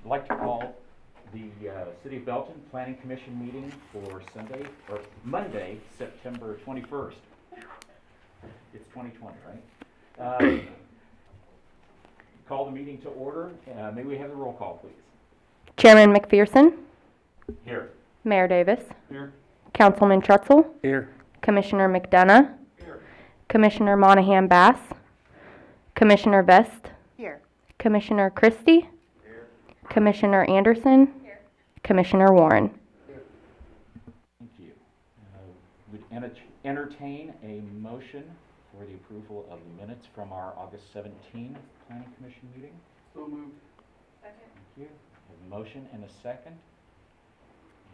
I'd like to call the City of Belton Planning Commission meeting for Monday, September 21st. It's 2020, right? Call the meeting to order. May we have the roll call, please? Chairman McPherson. Here. Mayor Davis. Here. Councilman Trutzel. Here. Commissioner McDonough. Here. Commissioner Monahan Bass. Commissioner Vest. Here. Commissioner Christie. Here. Commissioner Anderson. Here. Commissioner Warren. Thank you. We'd entertain a motion for the approval of the minutes from our August 17 Planning Commission meeting. So moved. Second. Thank you. We have a motion and a second.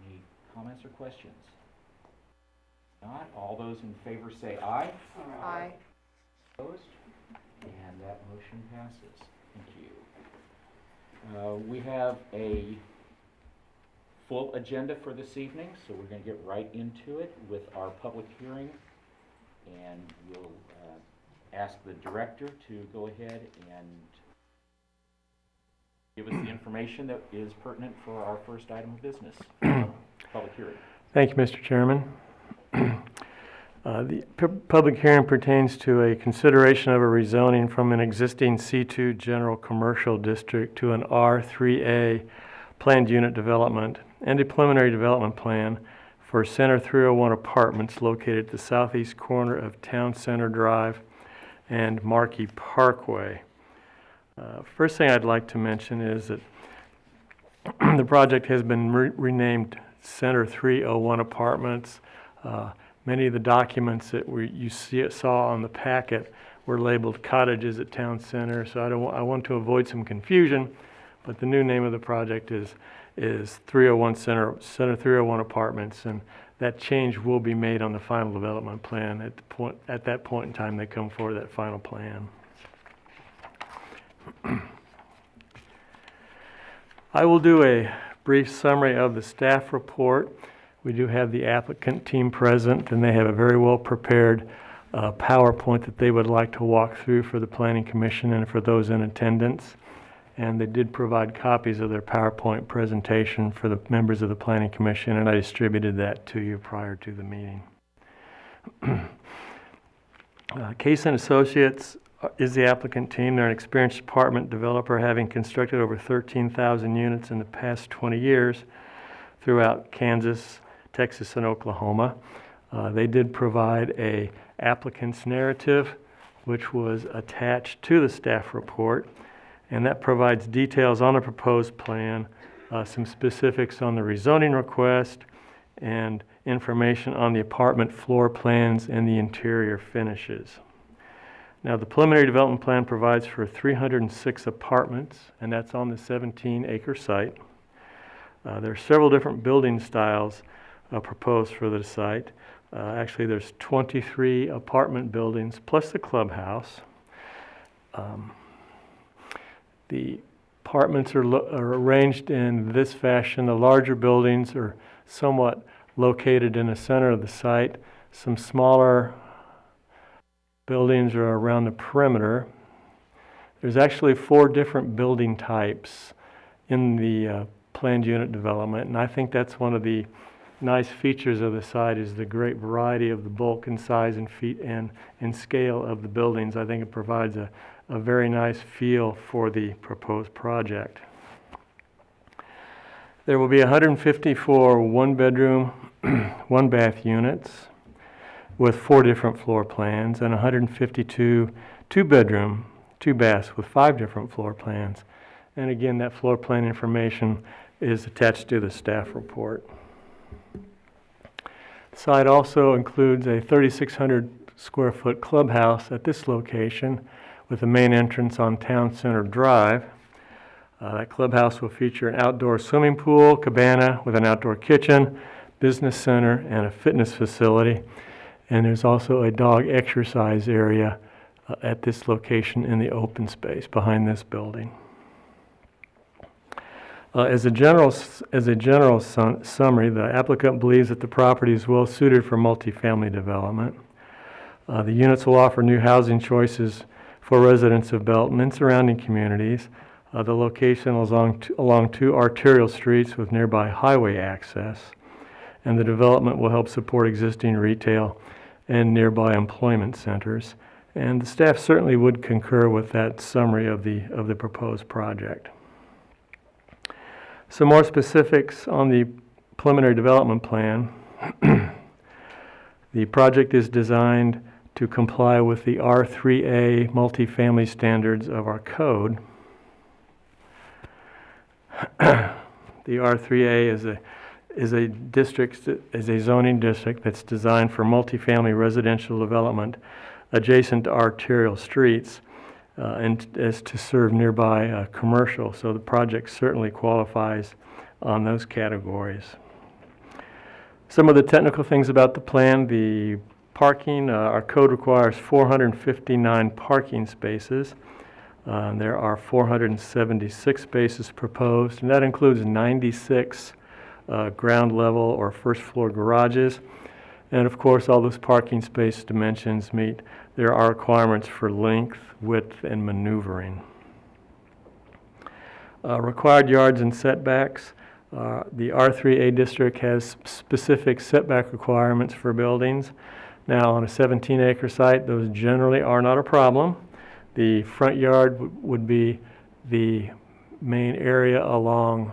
Any comments or questions? Not. All those in favor say aye. Aye. Opposed? And that motion passes. Thank you. We have a full agenda for this evening, so we're going to get right into it with our public hearing. And we'll ask the director to go ahead and give us the information that is pertinent for our first item of business, public hearing. Thank you, Mr. Chairman. The public hearing pertains to a consideration of a rezoning from an existing C2 general commercial district to an R3A planned unit development and a preliminary development plan for Center 301 apartments located at the southeast corner of Town Center Drive and Markey Parkway. First thing I'd like to mention is that the project has been renamed Center 301 Apartments. Many of the documents that saw on the packet were labeled cottages at Town Center, so I want to avoid some confusion, but the new name of the project is 301 Center 301 Apartments, and that change will be made on the final development plan at that point in time they come forward that final plan. I will do a brief summary of the staff report. We do have the applicant team present, and they have a very well prepared PowerPoint that they would like to walk through for the Planning Commission and for those in attendance. And they did provide copies of their PowerPoint presentation for the members of the Planning Commission, and I distributed that to you prior to the meeting. Case & Associates is the applicant team. They're an experienced apartment developer, having constructed over 13,000 units in the past 20 years throughout Kansas, Texas, and Oklahoma. They did provide a applicant's narrative, which was attached to the staff report, and that provides details on the proposed plan, some specifics on the rezoning request, and information on the apartment floor plans and the interior finishes. Now, the preliminary development plan provides for 306 apartments, and that's on the 17-acre site. There are several different building styles proposed for the site. Actually, there's 23 apartment buildings plus the clubhouse. The apartments are arranged in this fashion. The larger buildings are somewhat located in the center of the site. Some smaller buildings are around the perimeter. There's actually 4 different building types in the planned unit development, and I think that's one of the nice features of the site is the great variety of the bulk and size and feet and scale of the buildings. I think it provides a very nice feel for the proposed project. There will be 154 one-bedroom, one-bath units with 4 different floor plans, and 152 two-bedroom, two baths with 5 different floor plans. And again, that floor plan information is attached to the staff report. The site also includes a 3,600 square foot clubhouse at this location with the main entrance on Town Center Drive. That clubhouse will feature an outdoor swimming pool, cabana with an outdoor kitchen, business center, and a fitness facility. And there's also a dog exercise area at this location in the open space behind this building. As a general summary, the applicant believes that the property is well suited for multifamily development. The units will offer new housing choices for residents of Belton and surrounding communities. The location is along two arterial streets with nearby highway access, and the development will help support existing retail and nearby employment centers. And the staff certainly would concur with that summary of the proposed project. Some more specifics on the preliminary development plan. The project is designed to comply with the R3A multifamily standards of our code. The R3A is a zoning district that's designed for multifamily residential development adjacent to arterial streets and as to serve nearby commercial. So the project certainly qualifies on those categories. Some of the technical things about the plan: the parking, our code requires 459 parking spaces. There are 476 spaces proposed, and that includes 96 ground level or first floor garages. And of course, all those parking space dimensions meet. There are requirements for length, width, and maneuvering. Required yards and setbacks. The R3A district has specific setback requirements for buildings. Now, on a 17-acre site, those generally are not a problem. The front yard would be the main area along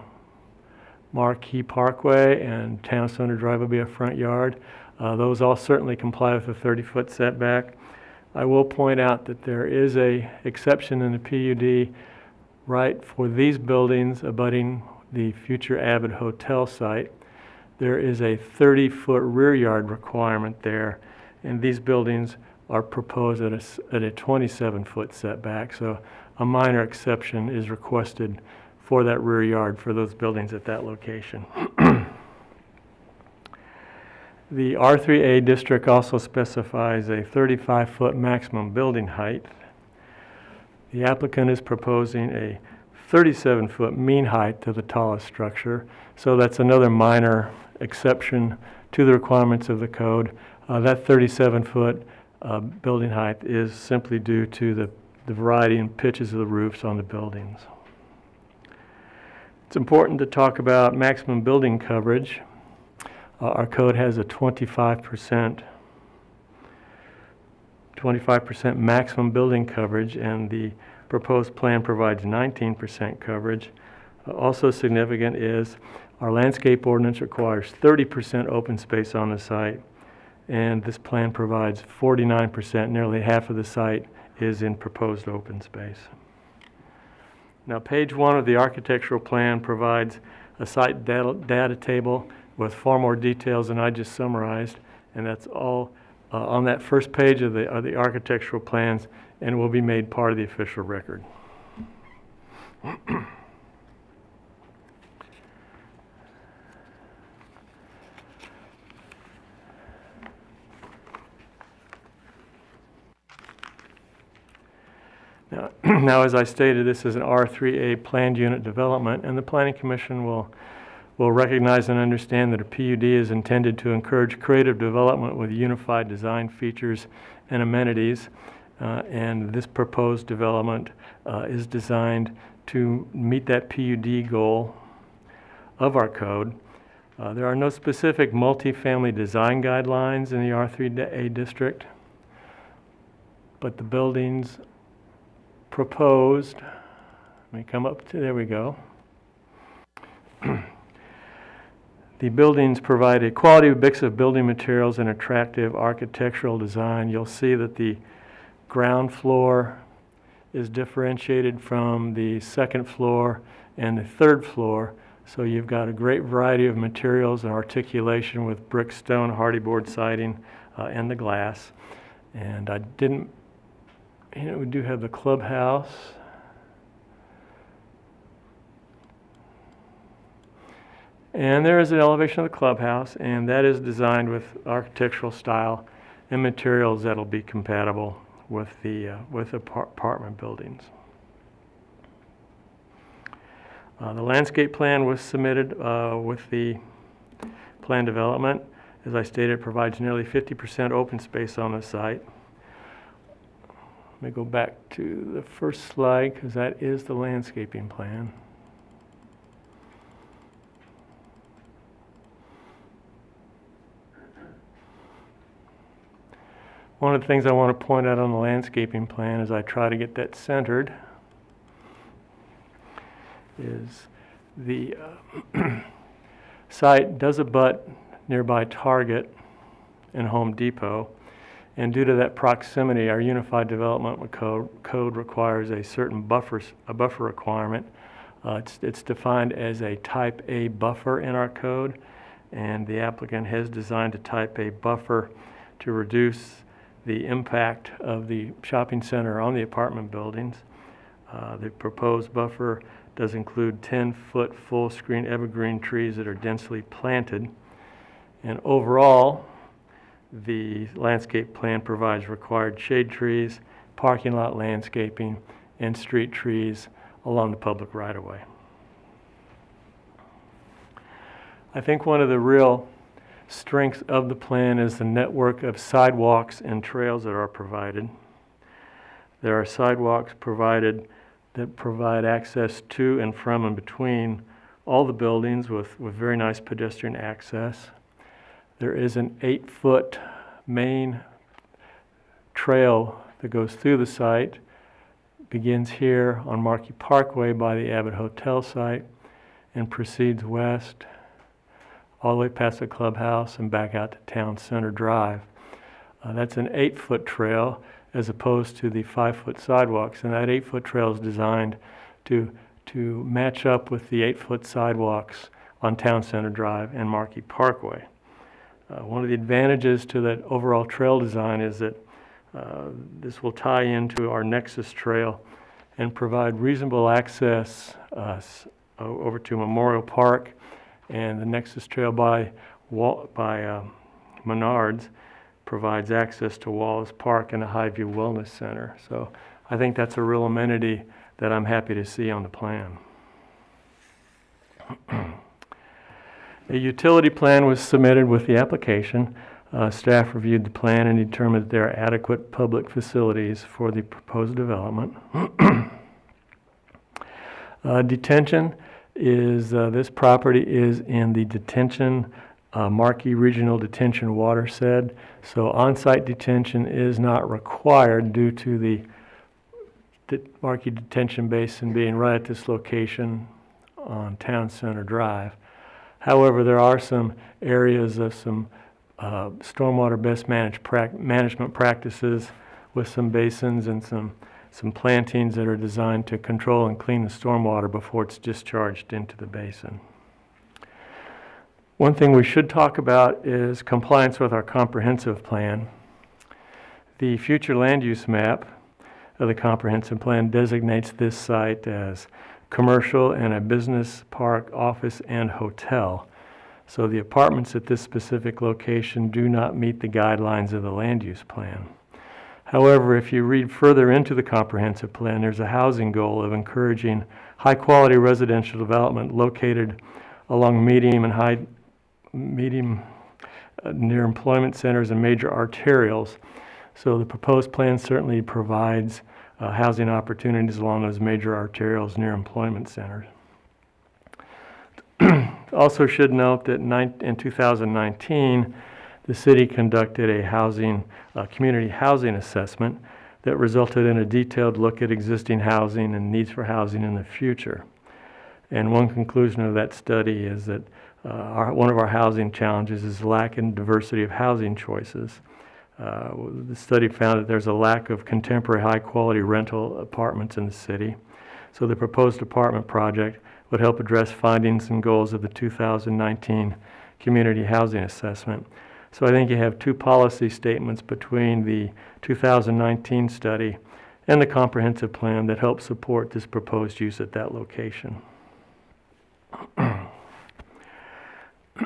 Marquee Parkway, and Town Center Drive would be a front yard. Those all certainly comply with the 30-foot setback. I will point out that there is an exception in the PUD right for these buildings abutting the future Avid Hotel site. There is a 30-foot rear yard requirement there, and these buildings are proposed at a 27-foot setback, so a minor exception is requested for that rear yard for those buildings at that location. The R3A district also specifies a 35-foot maximum building height. The applicant is proposing a 37-foot mean height to the tallest structure, so that's another minor exception to the requirements of the code. That 37-foot building height is simply due to the variety and pitches of the roofs on the buildings. It's important to talk about maximum building coverage. Our code has a 25% maximum building coverage, and the proposed plan provides 19% coverage. Also significant is our landscape ordinance requires 30% open space on the site, and this plan provides 49%. Nearly half of the site is in proposed open space. Now, page 1 of the architectural plan provides a site data table with far more details than I just summarized, and that's all on that first page of the architectural plans, and will be made part of the official record. Now, as I stated, this is an R3A planned unit development, and the Planning Commission will recognize and understand that a PUD is intended to encourage creative development with unified design features and amenities, and this proposed development is designed to meet that PUD goal of our code. There are no specific multifamily design guidelines in the R3A district, but the buildings proposed, let me come up to, there we go. The buildings provide a quality mix of building materials and attractive architectural design. You'll see that the ground floor is differentiated from the second floor and the third floor. So you've got a great variety of materials and articulation with brick, stone, hardy board siding, and the glass. And I didn't, we do have the clubhouse. And there is an elevation of the clubhouse, and that is designed with architectural style and materials that'll be compatible with the apartment buildings. The landscape plan was submitted with the plan development. As I stated, it provides nearly 50% open space on the site. Let me go back to the first slide because that is the landscaping plan. One of the things I want to point out on the landscaping plan as I try to get that centered is the site does abut nearby Target and Home Depot, and due to that proximity, our Unified Development Code requires a certain buffer requirement. It's defined as a Type A buffer in our code, and the applicant has designed a Type A buffer to reduce the impact of the shopping center on the apartment buildings. The proposed buffer does include 10-foot full-screen evergreen trees that are densely planted. And overall, the landscape plan provides required shade trees, parking lot landscaping, and street trees along the public right-of-way. I think one of the real strengths of the plan is the network of sidewalks and trails that are provided. There are sidewalks provided that provide access to and from and between all the buildings with very nice pedestrian access. There is an 8-foot main trail that goes through the site, begins here on Markey Parkway by the Abbott Hotel site, and proceeds west all the way past the clubhouse and back out to Town Center Drive. That's an 8-foot trail as opposed to the 5-foot sidewalks, and that 8-foot trail is designed to match up with the 8-foot sidewalks on Town Center Drive and Markey Parkway. One of the advantages to that overall trail design is that this will tie into our Nexus Trail and provide reasonable access over to Memorial Park, and the Nexus Trail by Menards provides access to Wallace Park and the Highview Wellness Center. So I think that's a real amenity that I'm happy to see on the plan. A utility plan was submitted with the application. Staff reviewed the plan and determined that there are adequate public facilities for the proposed development. Detention is, this property is in the detention, Markey Regional Detention Watershed. So on-site detention is not required due to the Markey Detention Basin being right at this location on Town Center Drive. However, there are some areas of some stormwater best management practices with some basins and some plantings that are designed to control and clean the stormwater before it's discharged into the basin. One thing we should talk about is compliance with our comprehensive plan. The future land use map of the comprehensive plan designates this site as commercial and a business park, office, and hotel. So the apartments at this specific location do not meet the guidelines of the land use plan. However, if you read further into the comprehensive plan, there's a housing goal of encouraging high-quality residential development located along medium near employment centers and major arterials. So the proposed plan certainly provides housing opportunities along those major arterials near employment centers. Also should note that in 2019, the city conducted a community housing assessment that resulted in a detailed look at existing housing and needs for housing in the future. And one conclusion of that study is that one of our housing challenges is lack in diversity of housing choices. The study found that there's a lack of contemporary high-quality rental apartments in the city. So the proposed apartment project would help address findings and goals of the 2019 Community Housing Assessment. So I think you have two policy statements between the 2019 study and the comprehensive plan that help support this proposed use at that location.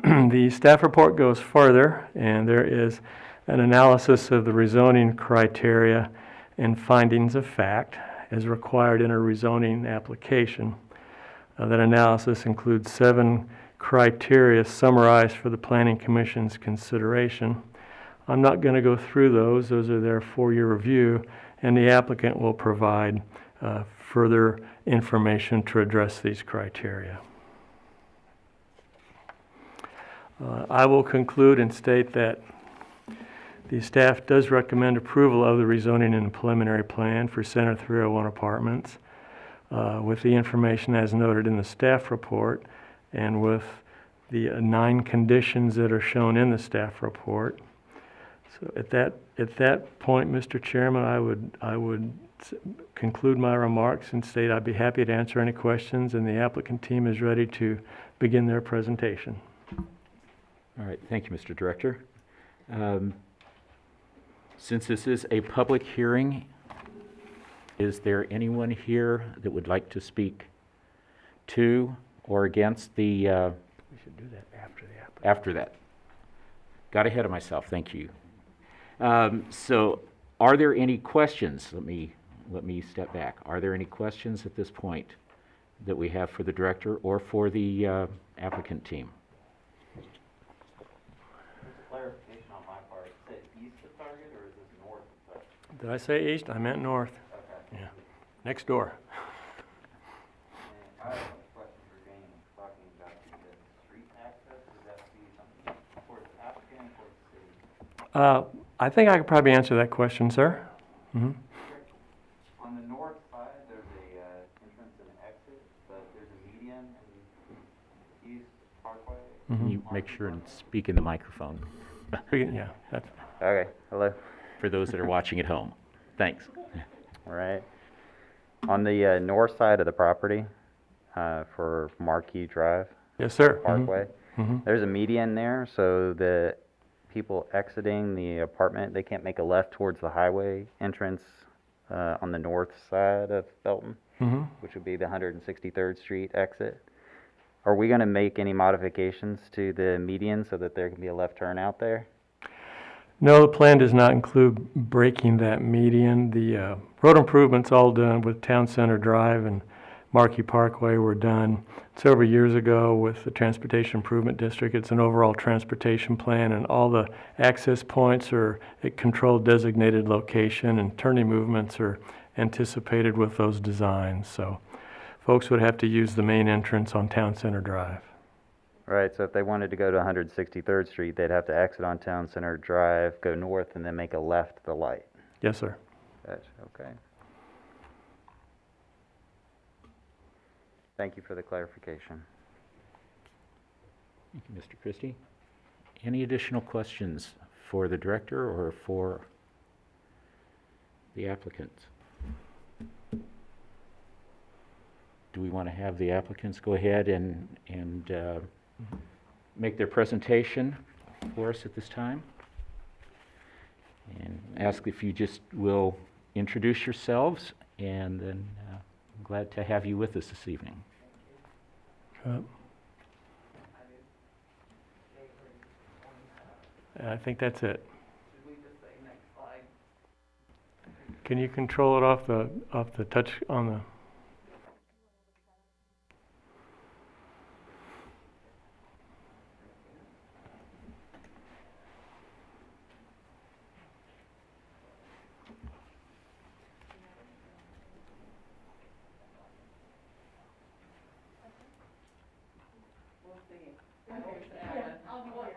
The staff report goes further, and there is an analysis of the rezoning criteria and findings of fact as required in a rezoning application. That analysis includes 7 criteria summarized for the Planning Commission's consideration. I'm not going to go through those. Those are there for your review, and the applicant will provide further information to address these criteria. I will conclude and state that the staff does recommend approval of the rezoning and preliminary plan for Center 301 Apartments with the information as noted in the staff report and with the 9 conditions that are shown in the staff report. So at that point, Mr. Chairman, I would conclude my remarks and state I'd be happy to answer any questions, and the applicant team is ready to begin their presentation. All right, thank you, Mr. Director. Since this is a public hearing, is there anyone here that would like to speak to or against the... We should do that after the applicant. After that. Got ahead of myself, thank you. So are there any questions? Let me step back. Are there any questions at this point that we have for the director or for the applicant team? Clarification on my part, is it east of Target or is this north of Target? Did I say east? I meant north. Okay. Yeah, next door. And I have a question for Jane, talking about the street access, does that be something towards the applicant or the city? I think I could probably answer that question, sir. Mm-hmm. On the north side, there's a entrance and exit, but there's a median in East Parkway. Can you make sure and speak in the microphone Yeah, that's, Okay, hello. for those that are watching at home? Thanks. All right. On the north side of the property, for Marquee Drive, yes, sir. Parkway, Mm-hmm. there's a median there, so the people exiting the apartment, they can't make a left towards the highway entrance on the north side of Belton, Mm-hmm. which would be the 163rd Street exit. Are we going to make any modifications to the median so that there can be a left turn out there? No, the plan does not include breaking that median. The road improvements all done with Town Center Drive and Marquee Parkway were done several years ago with the Transportation Improvement District. It's an overall transportation plan, and all the access points are at controlled designated location, and turning movements are anticipated with those designs. So folks would have to use the main entrance on Town Center Drive. Right, so if they wanted to go to 163rd Street, they'd have to exit on Town Center Drive, go north, and then make a left at the light. Yes, sir. Gotcha, okay. Thank you for the clarification. Thank you, Mr. Christie. Any additional questions for the director or for the applicant? Do we want to have the applicants go ahead and make their presentation for us at this time? And ask if you just will introduce yourselves, and then I'm glad to have you with us this evening. I think that's it. Should we just say next slide? Can you control it off the touch on the?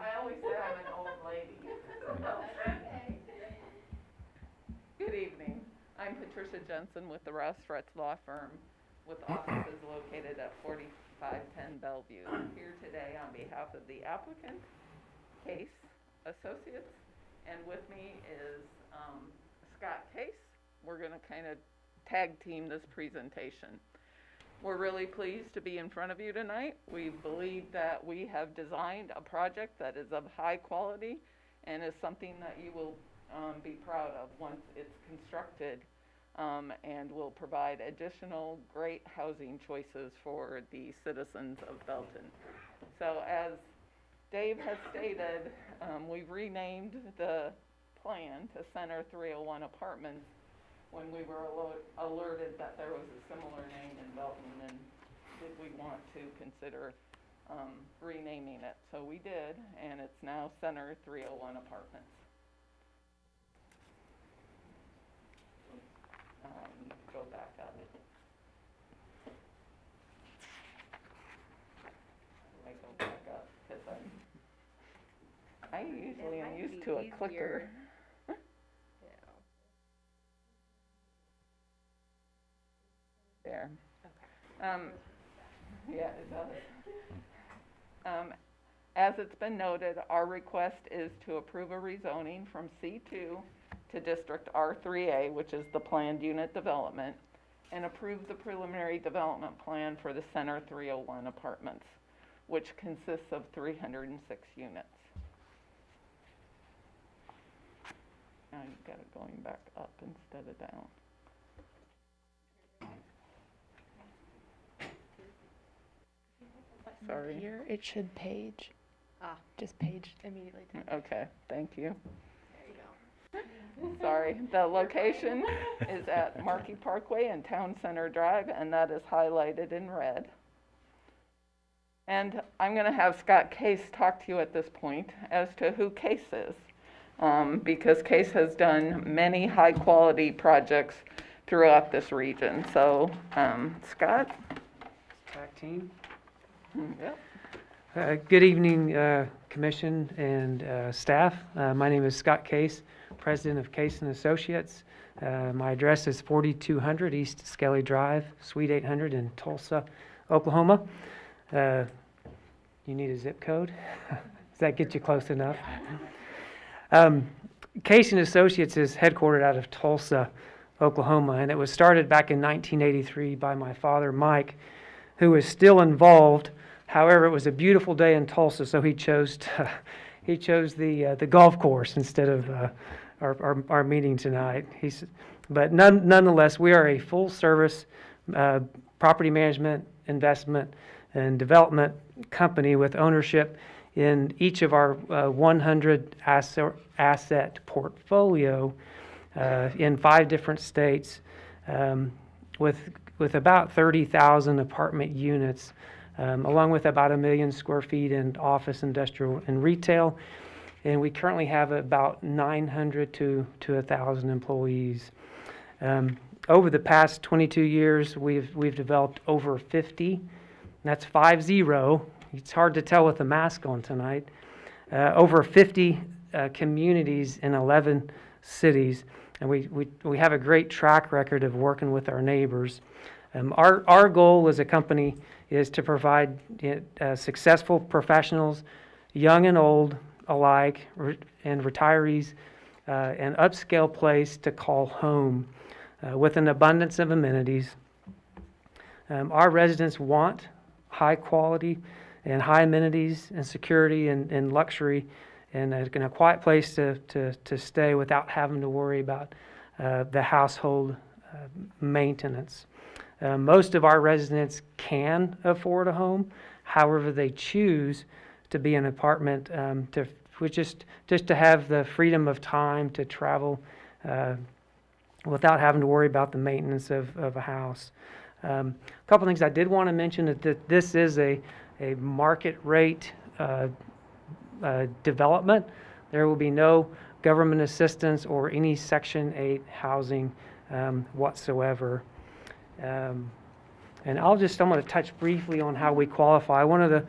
I always say I'm an old lady. Good evening. I'm Patricia Jensen with the Ross Fretz Law Firm with offices located at 4510 Bellevue. I'm here today on behalf of the applicant, Case Associates, and with me is Scott Case. We're going to kind of tag team this presentation. We're really pleased to be in front of you tonight. We believe that we have designed a project that is of high quality and is something that you will be proud of once it's constructed, and will provide additional great housing choices for the citizens of Belton. So as Dave has stated, we've renamed the plan to Center 301 Apartments when we were alerted that there was a similar name in Belton, and did we want to consider renaming it. So we did, and it's now Center 301 Apartments. Actually, I'm used to a clicker. There. Yeah, it does. As it's been noted, our request is to approve a rezoning from C2 to District R3A, which is the planned unit development, and approve the preliminary development plan for the Center 301 apartments, which consists of 306 units. Now you've got it going back up instead of down. Sorry. Here, it should page. Just page immediately. Okay, thank you. There you go. Sorry. The location is at Markey Parkway and Town Center Drive, and that is highlighted in red. And I'm going to have Scott Case talk to you at this point as to who Case is, because Case has done many high-quality projects throughout this region. So, Scott? Tag team. Yep. Good evening, Commission and staff. My name is Scott Case, President of Case & Associates. My address is 4200 East Skelly Drive, Suite 800 in Tulsa, Oklahoma. You need a zip code? Does that get you close enough? Case & Associates is headquartered out of Tulsa, Oklahoma, and it was started back in 1983 by my father, Mike, who is still involved. However, it was a beautiful day in Tulsa, so he chose the golf course instead of our meeting tonight. But nonetheless, we are a full-service property management, investment, and development company with ownership in each of our 100 asset portfolio in 5 different states, with about 30,000 apartment units, along with about 1 million square feet in office, industrial, and retail. And we currently have about 900 to 1,000 employees. Over the past 22 years, we've developed over 50. That's 50. It's hard to tell with the mask on tonight. Over 50 communities in 11 cities, and we have a great track record of working with our neighbors. Our goal as a company is to provide successful professionals, young and old alike, and retirees, an upscale place to call home with an abundance of amenities. Our residents want high quality and high amenities and security and luxury and a quiet place to stay without having to worry about the household maintenance. Most of our residents can afford a home. However, they choose to be in an apartment just to have the freedom of time to travel without having to worry about the maintenance of a house. A couple things I did want to mention is that this is a market rate development. There will be no government assistance or any Section 8 housing whatsoever. And I'm going to touch briefly on how we qualify. One of the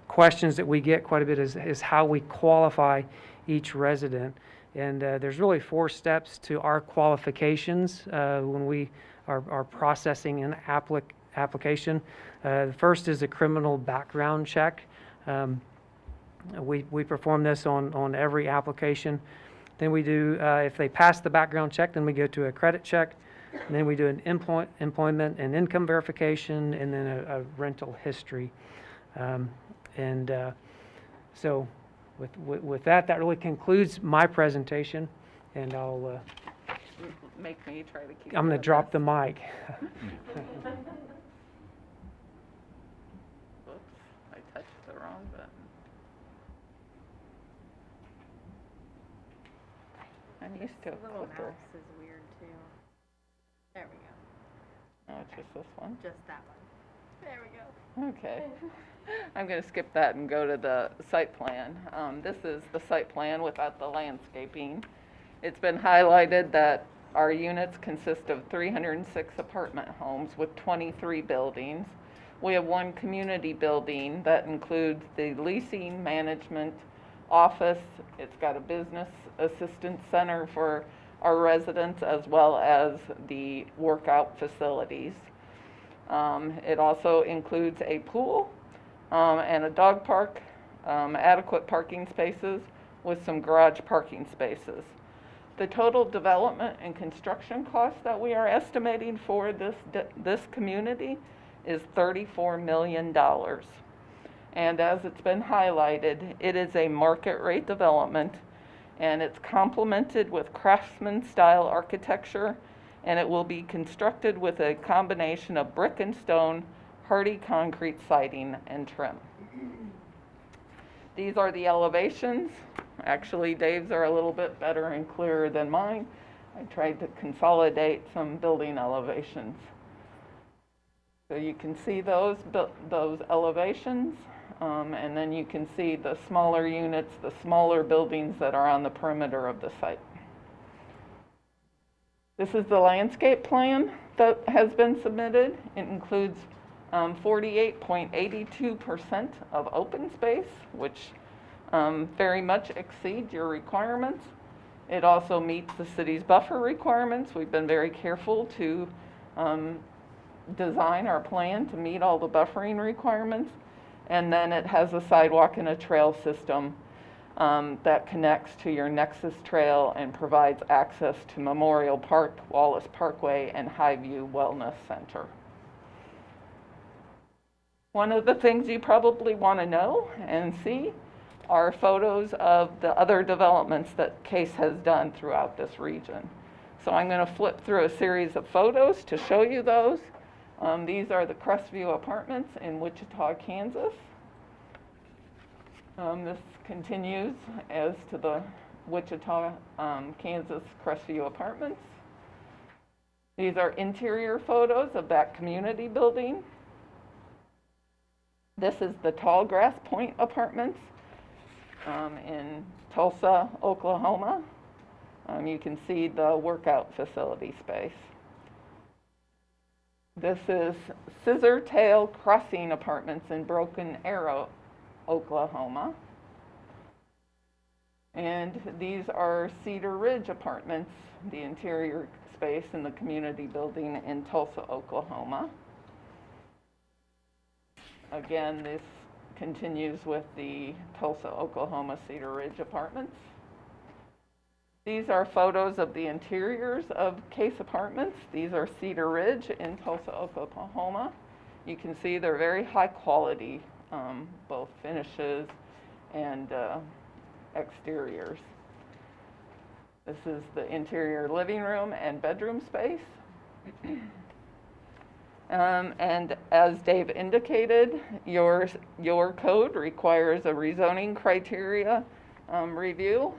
questions that we get quite a bit is how we qualify each resident. And there's really 4 steps to our qualifications when we are processing an application. The first is a criminal background check. We perform this on every application. Then we do, if they pass the background check, then we go to a credit check. And then we do an employment and income verification, and then a rental history. So with that really concludes my presentation, and I'll Make me try to keep. I'm going to drop the mic. Whoops, I touched the wrong button. I'm used to a The little clicker. mouse is weird too. There we go. Oh, it's just this one? Just that one. There we go. Okay. I'm going to skip that and go to the site plan. This is the site plan without the landscaping. It's been highlighted that our units consist of 306 apartment homes with 23 buildings. We have 1 community building that includes the leasing, management, office. It's got a business assistance center for our residents as well as the workout facilities. It also includes a pool and a dog park, adequate parking spaces with some garage parking spaces. The total development and construction cost that we are estimating for this community is $34 million. And as it's been highlighted, it is a market rate development, and it's complemented with craftsman style architecture, and it will be constructed with a combination of brick and stone, hardy concrete siding and trim. These are the elevations. Actually, Dave's are a little bit better and clearer than mine. I tried to consolidate some building elevations. So you can see those elevations, and then you can see the smaller units, the smaller buildings that are on the perimeter of the site. This is the landscape plan that has been submitted. It includes 48.82% of open space, which very much exceeds your requirements. It also meets the city's buffer requirements. We've been very careful to design our plan to meet all the buffering requirements. And then it has a sidewalk and a trail system that connects to your Nexus Trail and provides access to Memorial Park, Wallace Parkway, and Highview Wellness Center. One of the things you probably want to know and see are photos of the other developments that CASE has done throughout this region. So I'm going to flip through a series of photos to show you those. These are the Crestview Apartments in Wichita, Kansas. This continues as to the Wichita, Kansas Crestview Apartments. These are interior photos of that community building. This is the Tallgrass Point Apartments in Tulsa, Oklahoma. You can see the workout facility space. This is Scissor Tail Crossing Apartments in Broken Arrow, Oklahoma. And these are Cedar Ridge Apartments, the interior space in the community building in Tulsa, Oklahoma. Again, this continues with the Tulsa, Oklahoma Cedar Ridge Apartments. These are photos of the interiors of CASE Apartments. These are Cedar Ridge in Tulsa, Oklahoma. You can see they're very high quality, both finishes and exteriors. This is the interior living room and bedroom space. And as Dave indicated, your code requires a rezoning criteria review.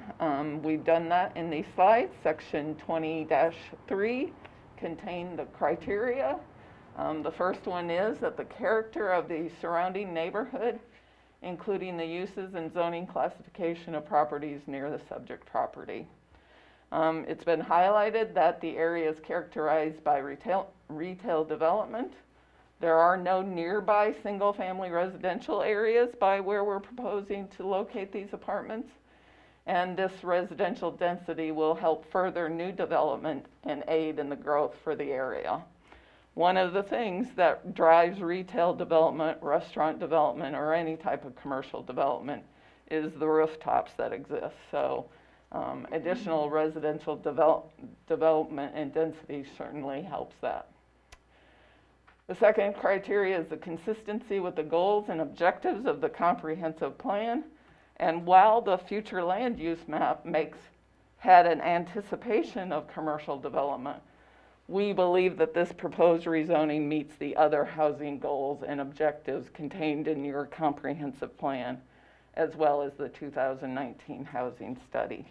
We've done that in these slides. Section 20-3 contained the criteria. The first one is that the character of the surrounding neighborhood, including the uses and zoning classification of properties near the subject property. It's been highlighted that the area is characterized by retail development. There are no nearby single-family residential areas by where we're proposing to locate these apartments, and this residential density will help further new development and aid in the growth for the area. One of the things that drives retail development, restaurant development, or any type of commercial development is the rooftops that exist. So additional residential development and density certainly helps that. The second criteria is the consistency with the goals and objectives of the comprehensive plan. And while the future land use map had an anticipation of commercial development, we believe that this proposed rezoning meets the other housing goals and objectives contained in your comprehensive plan, as well as the 2019 housing study.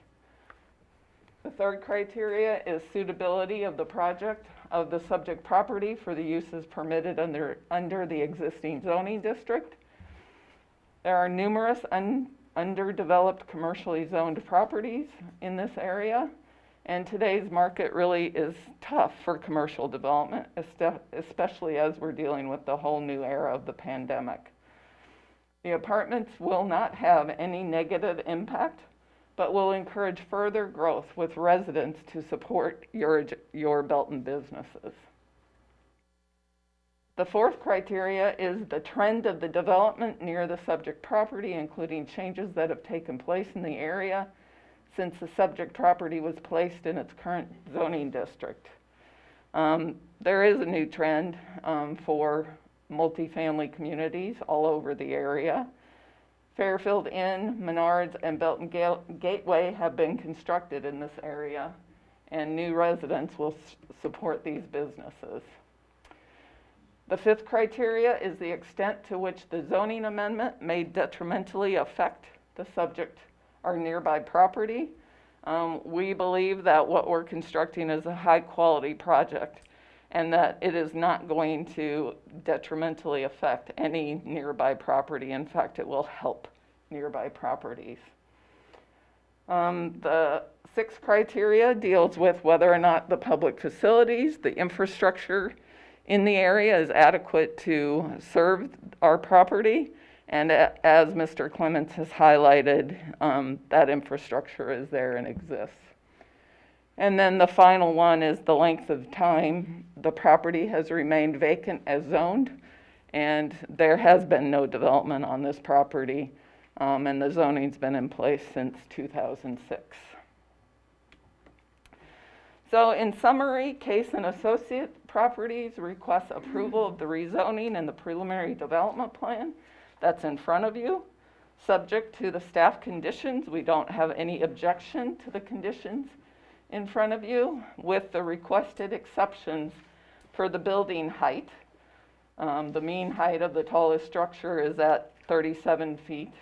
The third criteria is suitability of the project of the subject property for the uses permitted under the existing zoning district. There are numerous underdeveloped commercially zoned properties in this area, and today's market really is tough for commercial development, especially as we're dealing with the whole new era of the pandemic. The apartments will not have any negative impact, but will encourage further growth with residents to support your Belton businesses. The fourth criteria is the trend of the development near the subject property, including changes that have taken place in the area since the subject property was placed in its current zoning district. There is a new trend for multifamily communities all over the area. Fairfield Inn, Menards, and Belton Gateway have been constructed in this area, and new residents will support these businesses. The fifth criteria is the extent to which the zoning amendment may detrimentally affect the subject or nearby property. We believe that what we're constructing is a high-quality project and that it is not going to detrimentally affect any nearby property. In fact, it will help nearby properties. The sixth criteria deals with whether or not the public facilities, the infrastructure in the area is adequate to serve our property. And as Mr. Clements has highlighted, that infrastructure is there and exists. And then the final one is the length of time the property has remained vacant as zoned, and there has been no development on this property, and the zoning's been in place since 2006. So in summary, Case and Associate Properties requests approval of the rezoning and the preliminary development plan that's in front of you. Subject to the staff conditions, we don't have any objection to the conditions in front of you, with the requested exceptions for the building height. The mean height of the tallest structure is at 37 feet,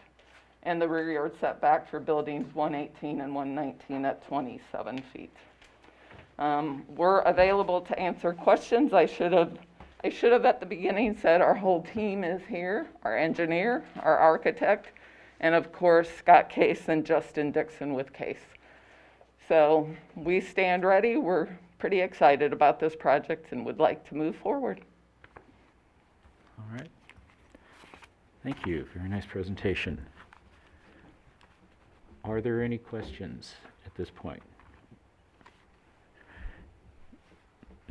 and the rear yard setback for buildings 118 and 119 at 27 feet. We're available to answer questions. I should have at the beginning said our whole team is here, our engineer, our architect, and of course Scott Case and Justin Dixon with Case. So we stand ready. We're pretty excited about this project and would like to move forward. All right. Thank you. Very nice presentation. Are there any questions at this point?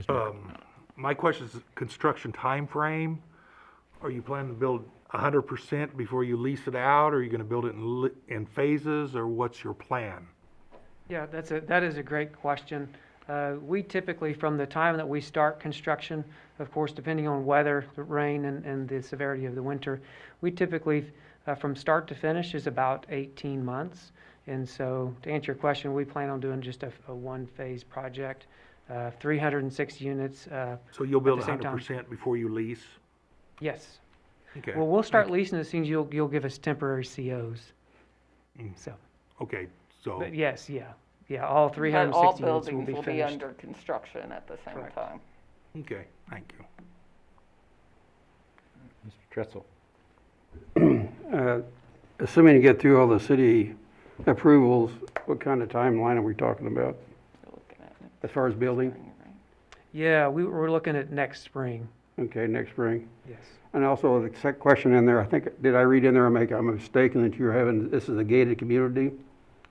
Mr. My question is construction time frame. Are you planning to build 100% before you lease it out? Or are you going to build it in phases, or what's your plan? Yeah, that is a great question. We typically, from the time that we start construction, of course, depending on weather, the rain, and the severity of the winter, we typically, from start to finish, is about 18 months. And so, to answer your question, we plan on doing just a one-phase project, 306 units. So you'll build at the same time. 100% before you lease? Yes. Okay. Well, we'll start leasing as soon as you'll give us temporary COs. So, Okay, so, but yes, yeah, all But 360 all units will buildings be will be finished. under construction at the same Correct. time. okay, thank you. Mr. Tretzel? Assuming you get through all the city approvals, what kind of timeline are we talking about You're looking at it. as far as building? Right? Yeah, we're looking at next spring. Okay, next spring. Yes. And also the second question in there, I think, did I read in there, I'm mistaken that you're having, this is a gated community?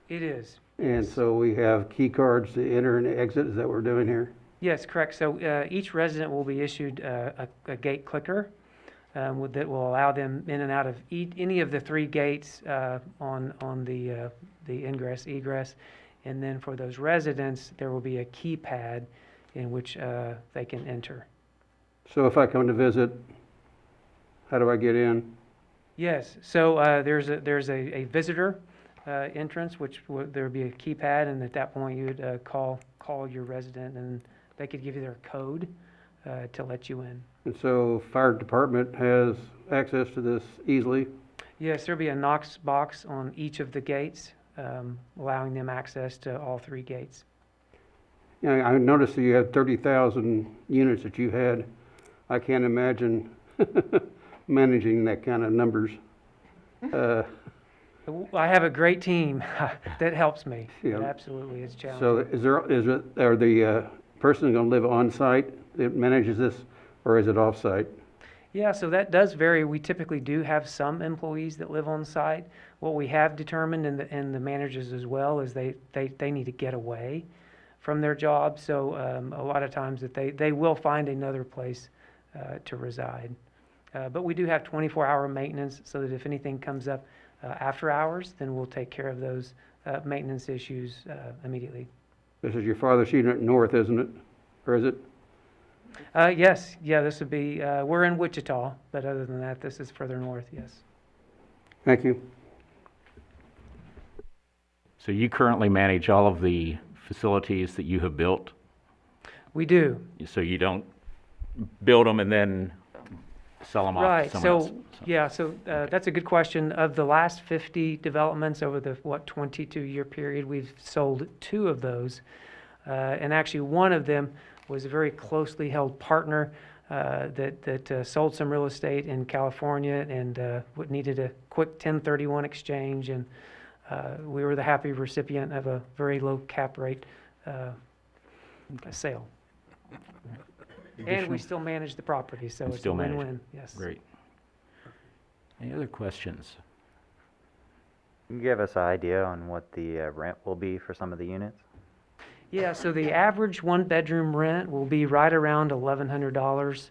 It is. And so we have key cards to enter and exit, is that what we're doing here? Yes, correct. So each resident will be issued a gate clicker that will allow them in and out of any of the three gates on the ingress, egress. And then for those residents, there will be a keypad in which they can enter. So if I come to visit, how do I get in? Yes, so there's a visitor entrance, which there would be a keypad, and at that point you would call your resident, and they could give you their code to let you in. And so fire department has access to this easily? Yes, there'll be a Knox box on each of the gates, allowing them access to all three gates. Yeah, I noticed that you had 30,000 units that you had. I can't imagine managing that kind of numbers. I have a great team that helps me. Yeah. But absolutely, it's challenging. So are the person going to live on site that manages this, or is it off site? Yeah, so that does vary. We typically do have some employees that live on site. What we have determined, and the managers as well, is they need to get away from their job. So a lot of times that they will find another place to reside. But we do have 24-hour maintenance so that if anything comes up after hours, then we'll take care of those maintenance issues immediately. This is your farthest unit north, isn't it? Or is it? Yes, yeah, this would be, we're in Wichita, but other than that, this is further north, yes. Thank you. So you currently manage all of the facilities that you have built? We do. So you don't build them and then sell them off to Right, someone else? so, yeah, so that's a good question. Of the last 50 developments over the, 22-year period, we've sold 2 of those. And actually, one of them was a very closely held partner that sold some real estate in California and needed a quick 1031 exchange, and we were the happy recipient of a very low cap rate sale. And we still manage the property, so it's a Still manage it. win-win, yes. Great. Any other questions? Can you give us an idea on what the rent will be for some of the units? Yeah, so the average one-bedroom rent will be right around $1,100.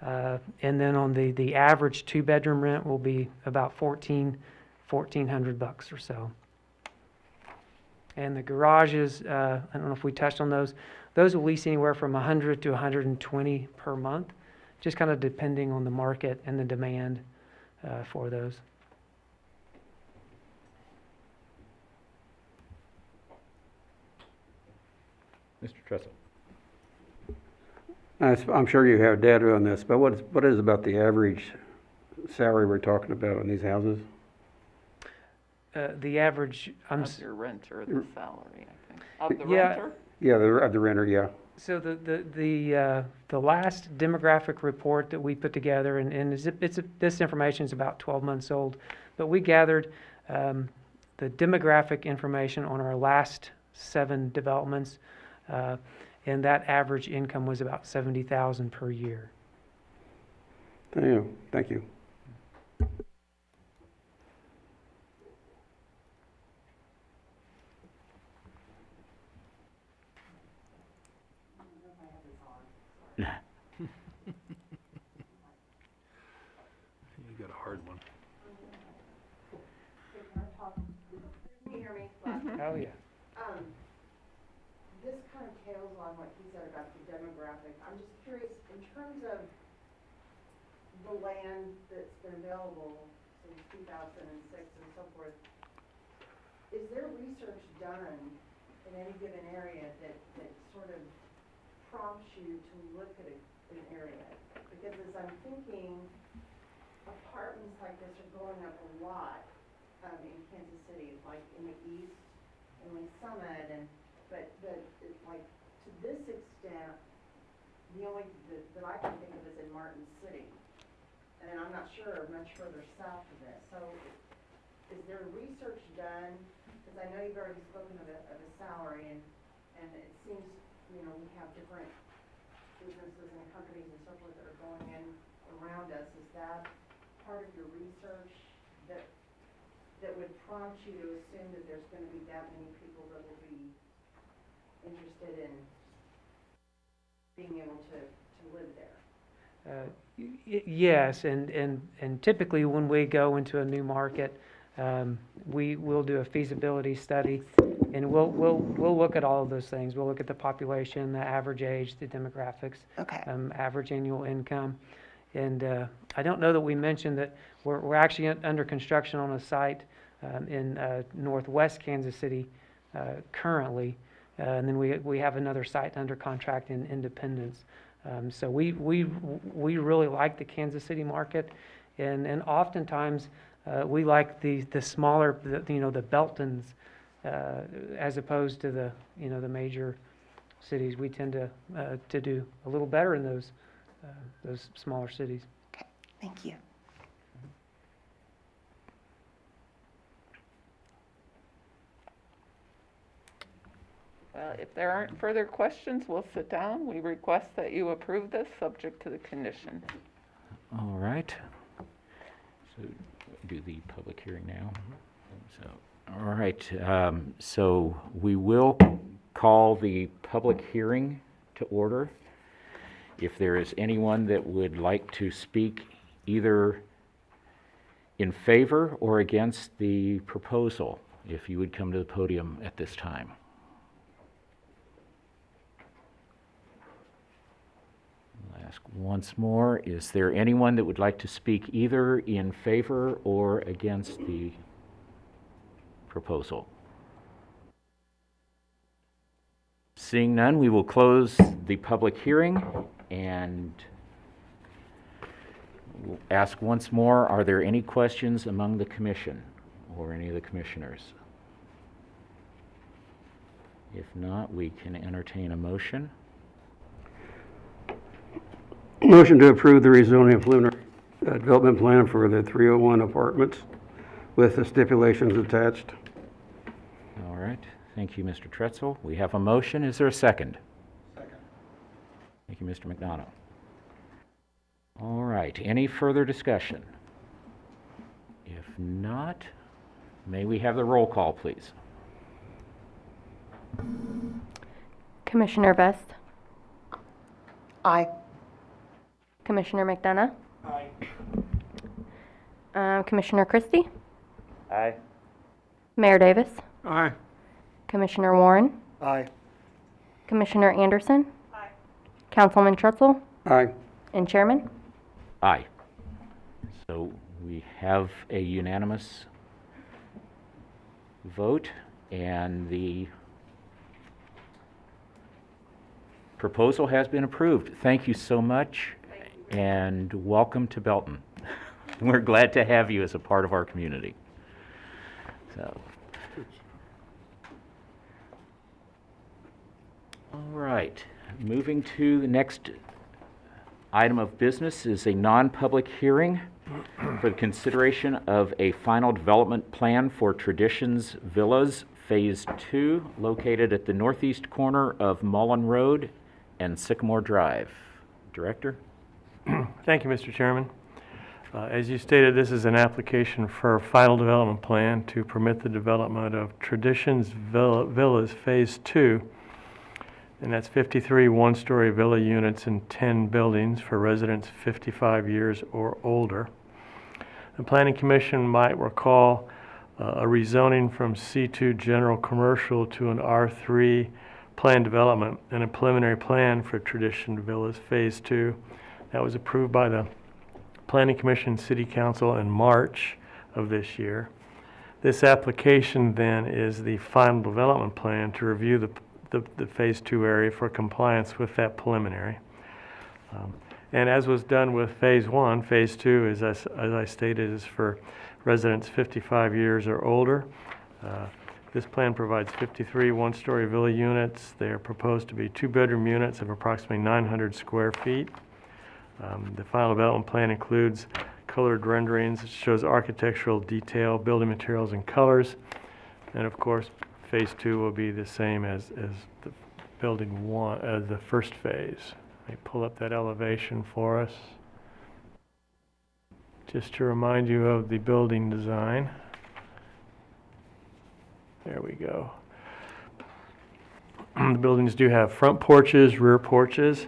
And then on the average two-bedroom rent will be about $1,400 or so. And the garages, I don't know if we touched on those. Those will lease anywhere from $100 to $120 per month, just kind of depending on the market and the demand for those. Mr. Tressel? I'm sure you have data on this, but what is about the average salary we're talking about on these houses? The average, Of your rent or the salary, I think. Of the Yeah. renter? Yeah, the renter, yeah. So the last demographic report that we put together, and this information is about 12 months old, but we gathered the demographic information on our last 7 developments, and that average income was about $70,000 per year. Thank you. You got a hard one. Can you hear me? Oh, yeah. This kind of tails on what he said about the demographic. I'm just curious, in terms of the land that's been available since 2006 and so forth, is there research done in any given area that sort of prompts you to look at an area? Because as I'm thinking, apartments like this are going up a lot in Kansas City, like in the east, in Lake Summit, but like to this extent, the only that I can think of is in Martin City, and I'm not sure much further south of this. So, is there research done? Because I know you've already spoken of a salary, and it seems we have different businesses and companies and so forth that are going in around us. Is that part of your research that would prompt you to assume that there's going to be that many people that will be interested in being able to live there? Yes, and typically when we go into a new market, we will do a feasibility study, and we'll look at all of those things. We'll look at the population, the average age, the demographics, average annual income. And I don't know that we mentioned that we're actually under construction on a site in northwest Kansas City currently, and then we have another site under contract in Independence. So we really like the Kansas City market, and oftentimes we like the smaller, the Beltons, as opposed to the major cities. We tend to do a little better in those smaller cities. Okay, thank you. Well, if there aren't further questions, we'll sit down. We request that you approve this, subject to the condition. All right. So do the public hearing now. So, all right, so we will call the public hearing to order. If there is anyone that would like to speak either in favor or against the proposal, if you would come to the podium at this time. I'll ask once more, is there anyone that would like to speak either in favor or against the proposal? Seeing none, we will close the public hearing and we'll ask once more, are there any questions among the commission or any of the commissioners? If not, we can entertain a motion. Motion to approve the rezoning of Lunar development plan for the 301 apartments with the stipulations attached. All right, thank you, Mr. Tretzel. We have a motion. Is there a second? Second. Thank you, Mr. McDonough. All right, any further discussion? If not, may we have the roll call, please? Commissioner Vest, Aye. Commissioner McDonough. Aye. Commissioner Christie, Aye. Mayor Davis, Aye. Commissioner Warren, Aye. Commissioner Anderson, Councilman Trutzel, Aye. and Chairman. Aye. So we have a unanimous vote, and the proposal has been approved. Thank you so much, and welcome to Belton. We're glad to have you as a part of our community. So, all right, moving to the next item of business is a non-public hearing for the consideration of a final development plan for Traditions Villas Phase 2, located at the northeast corner of Mullen Road and Sycamore Drive. Director? Thank you, Mr. Chairman. As you stated, this is an application for a final development plan to permit the development of Traditions Villas Phase 2, and that's 53 one-story villa units and 10 buildings for residents 55 years or older. The Planning Commission might recall a rezoning from C2 General Commercial to an R3 planned development and a preliminary plan for Tradition Villas Phase 2. That was approved by the Planning Commission City Council in March of this year. This application then is the final development plan to review the Phase 2 area for compliance with that preliminary. And as was done with Phase 1, Phase 2, is, as I stated, is for residents 55 years or older. This plan provides 53 one-story villa units. They are proposed to be two-bedroom units of approximately 900 square feet. The final development plan includes colored renderings. It shows architectural detail, building materials, and colors. And of course, Phase 2 will be the same as the building one, as the first phase. Let me pull up that elevation for us. Just to remind you of the building design. There we go. The buildings do have front porches, rear porches.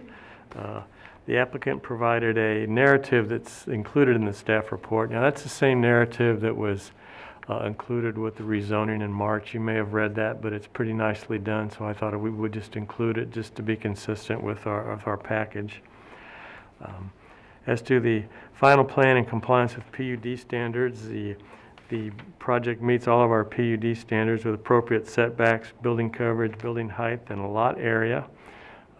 The applicant provided a narrative that's included in the staff report. Now, that's the same narrative that was included with the rezoning in March. You may have read that, but it's pretty nicely done, so I thought we would just include it just to be consistent with our package. As to the final plan in compliance with PUD standards, the project meets all of our PUD standards with appropriate setbacks, building coverage, building height, and a lot area.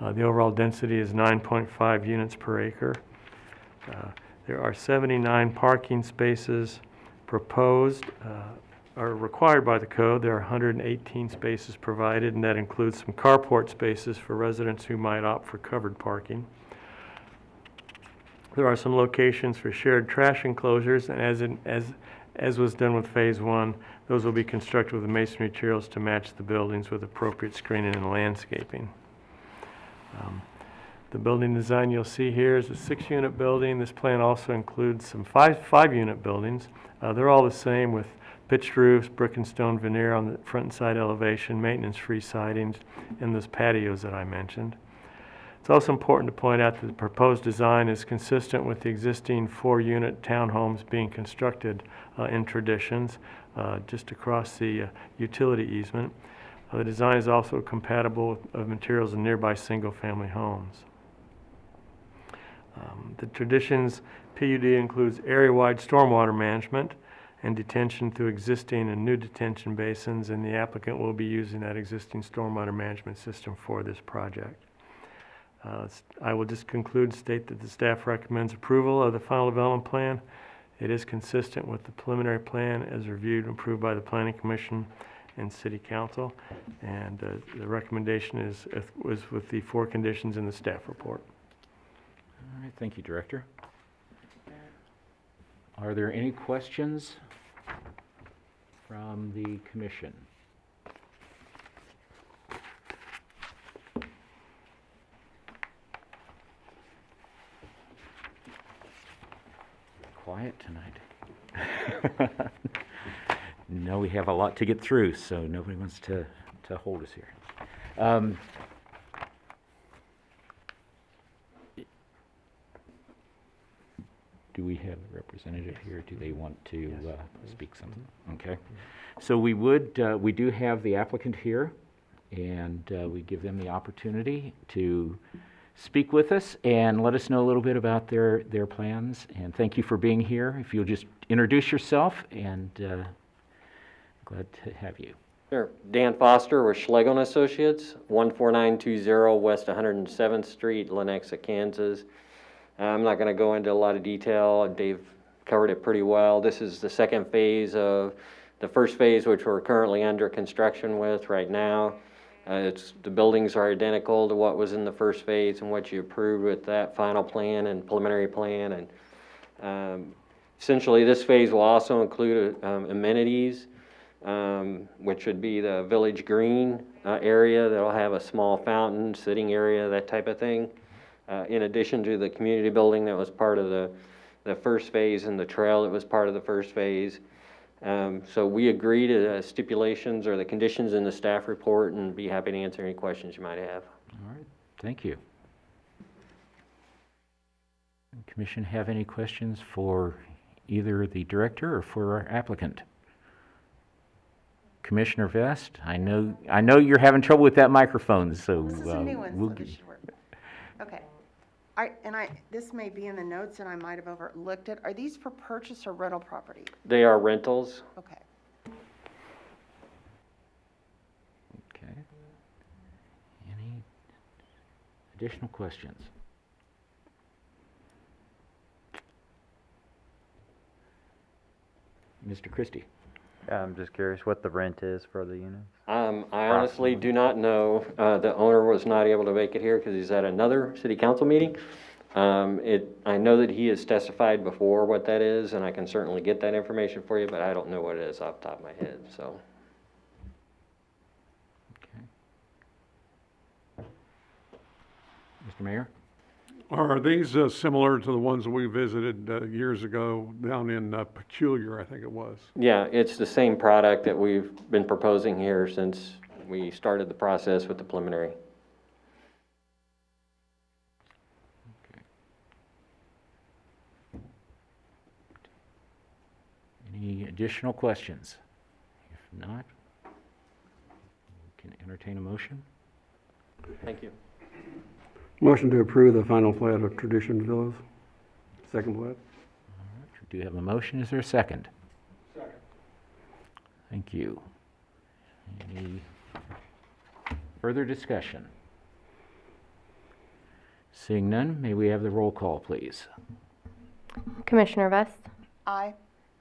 The overall density is 9.5 units per acre. There are 79 parking spaces proposed, are required by the code. There are 118 spaces provided, and that includes some carport spaces for residents who might opt for covered parking. There are some locations for shared trash enclosures, and as was done with Phase 1, those will be constructed with the masonry materials to match the buildings with appropriate screening and landscaping. The building design you'll see here is a 6-unit building. This plan also includes some 5-unit buildings. They're all the same with pitched roofs, brick and stone veneer on the front and side elevation, maintenance-free sidings, and those patios that I mentioned. It's also important to point out that the proposed design is consistent with the existing 4-unit townhomes being constructed in Traditions just across the utility easement. The design is also compatible with materials in nearby single-family homes. The Traditions PUD includes area-wide stormwater management and detention through existing and new detention basins, and the applicant will be using that existing stormwater management system for this project. I will just conclude, state that the staff recommends approval of the final development plan. It is consistent with the preliminary plan as reviewed and approved by the Planning Commission and City Council, and the recommendation is with the 4 conditions in the staff report. All right, thank you, Director. Are there any questions from the commission? Quiet tonight. No, we have a lot to get through, so nobody wants to hold us here. Do we have a representative here? Do they want to speak something? Okay. So we do have the applicant here, and we give them the opportunity to speak with us and let us know a little bit about their plans. And thank you for being here. If you'll just introduce yourself, and glad to have you. Sure. Dan Foster with Schlegel and Associates, 14920 West 107th Street, Lenexa, Kansas. I'm not going to go into a lot of detail. Dave covered it pretty well. This is the second phase of the first phase, which we're currently under construction with right now. The buildings are identical to what was in the first phase and what you approved with that final plan and preliminary plan. And essentially, this phase will also include amenities, which would be the village green area that'll have a small fountain, sitting area, that type of thing. In addition to the community building that was part of the first phase and the trail that was part of the first phase. So we agree to the stipulations or the conditions in the staff report and be happy to answer any questions you might have. All right, thank you. Commission have any questions for either the director or for our applicant? Commissioner Vest, I know you're having trouble with that microphone, so This is a new one, so this should work. Okay. This may be in the notes and I might have overlooked it. Are these for purchase or rental property? They are rentals. Okay. Okay. Any additional questions? Mr. Christie. I'm just curious what the rent is for the units. I honestly do not know. The owner was not able to make it here because he's at another city council meeting. I know that he has testified before what that is, and I can certainly get that information for you, but I don't know what it is off the top of my head, so. Okay. Mr. Mayor? Are these similar to the ones that we visited years ago down in Peculiar, I think it was? Yeah, it's the same product that we've been proposing here since we started the process with the preliminary. Any additional questions? If not, we can entertain a motion. Thank you. Motion to approve the final plat of Tradition Villas. Second plat. All right, we do have a motion. Is there a second? Second. Thank you. Any further discussion? Seeing none, may we have the roll call, please? Commissioner Vest? Aye.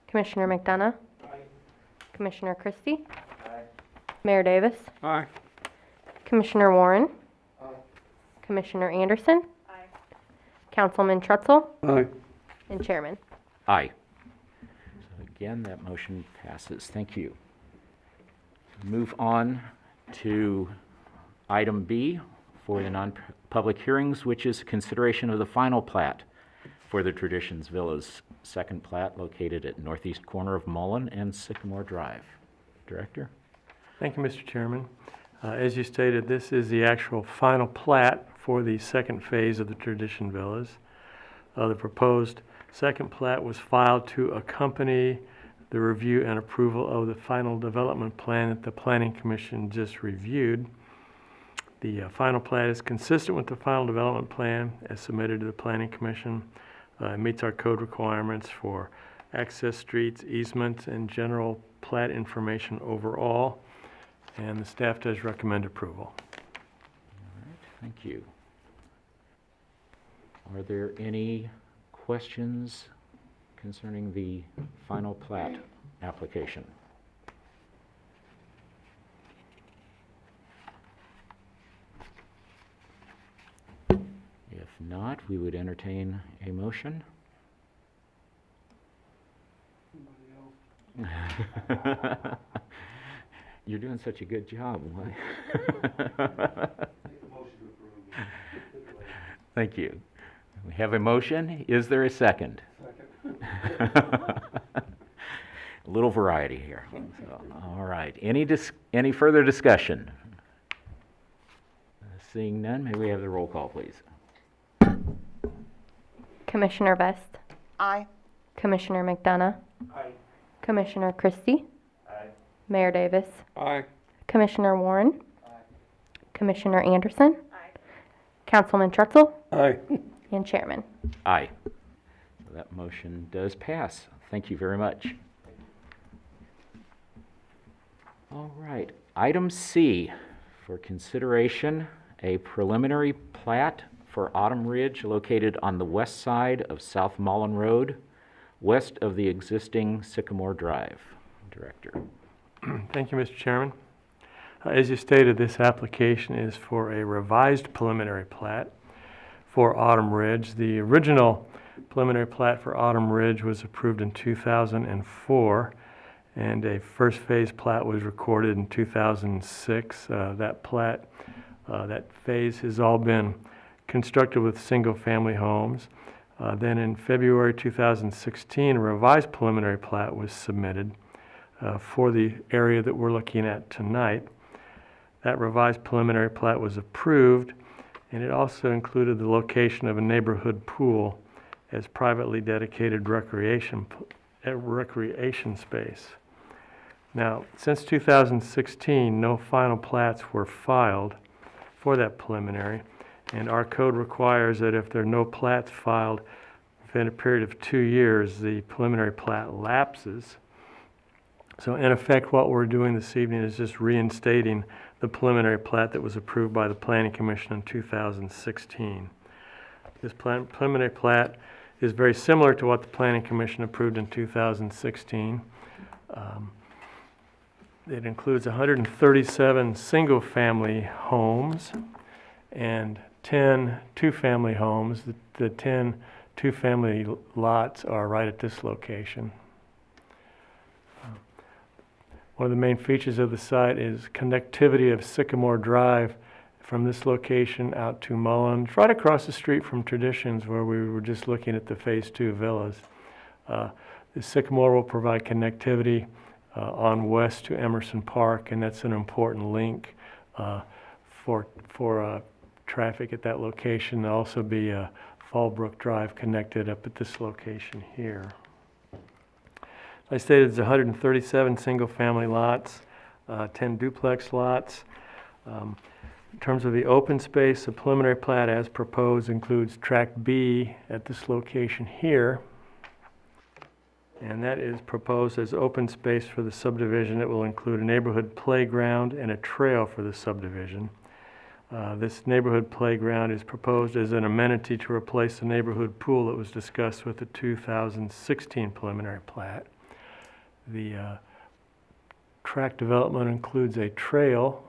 Commissioner McDonough? Aye. Commissioner Christie? Aye. Mayor Davis? Aye. Commissioner Warren? Aye. Commissioner Anderson? Aye. Councilman Trutzel? Aye. And Chairman. Aye. So again, that motion passes. Thank you. Move on to item B, for the non-public hearings, which is consideration of the final plat for the Traditions Villas, second plat located at northeast corner of Mullen and Sycamore Drive. Director? Thank you, Mr. Chairman. As you stated, this is the actual final plat for the second phase of the Tradition Villas. The proposed second plat was filed to accompany the review and approval of the final development plan that the Planning Commission just reviewed. The final plat is consistent with the final development plan as submitted to the Planning Commission. It meets our code requirements for access streets, easements, and general plat information overall, and the staff does recommend approval. All right, thank you. Are there any questions concerning the final plat application? If not, we would entertain a motion. You're doing such a good job. Thank you. We have a motion. Is there a second? A little variety here. So, all right. Any further discussion? Seeing none, may we have the roll call, please? Commissioner Vest, Aye. Commissioner McDonough, Commissioner Christie, Mayor Davis, Aye. Commissioner Warren, Commissioner Anderson, Councilman Trutzel, Aye. and Chairman. Aye. So that motion does pass. Thank you very much. All right. Item C for consideration, a preliminary plat for Autumn Ridge located on the west side of South Mullen Road, west of the existing Sycamore Drive. Director. Thank you, Mr. Chairman. As you stated, this application is for a revised preliminary plat for Autumn Ridge. The original preliminary plat for Autumn Ridge was approved in 2004, and a first phase plat was recorded in 2006. That plat, that phase has all been constructed with single-family homes. Then in February 2016, a revised preliminary plat was submitted for the area that we're looking at tonight. That revised preliminary plat was approved, and it also included the location of a neighborhood pool as privately dedicated recreation space. Now, since 2016, no final plats were filed for that preliminary, and our code requires that if there are no plats filed within a period of 2 years, the preliminary plat lapses. So in effect, what we're doing this evening is just reinstating the preliminary plat that was approved by the Planning Commission in 2016. This preliminary plat is very similar to what the Planning Commission approved in 2016. It includes 137 single-family homes and 10 two-family homes. The 10 two-family lots are right at this location. One of the main features of the site is connectivity of Sycamore Drive from this location out to Mullins, right across the street from Traditions, where we were just looking at the Phase 2 villas. The Sycamore will provide connectivity on west to Emerson Park, and that's an important link for traffic at that location. There'll also be Fallbrook Drive connected up at this location here. I stated it's 137 single-family lots, 10 duplex lots. In terms of the open space, the preliminary plat as proposed includes Tract B at this location here, and that is proposed as open space for the subdivision. It will include a neighborhood playground and a trail for the subdivision. This neighborhood playground is proposed as an amenity to replace the neighborhood pool that was discussed with the 2016 preliminary plat. The tract development includes a trail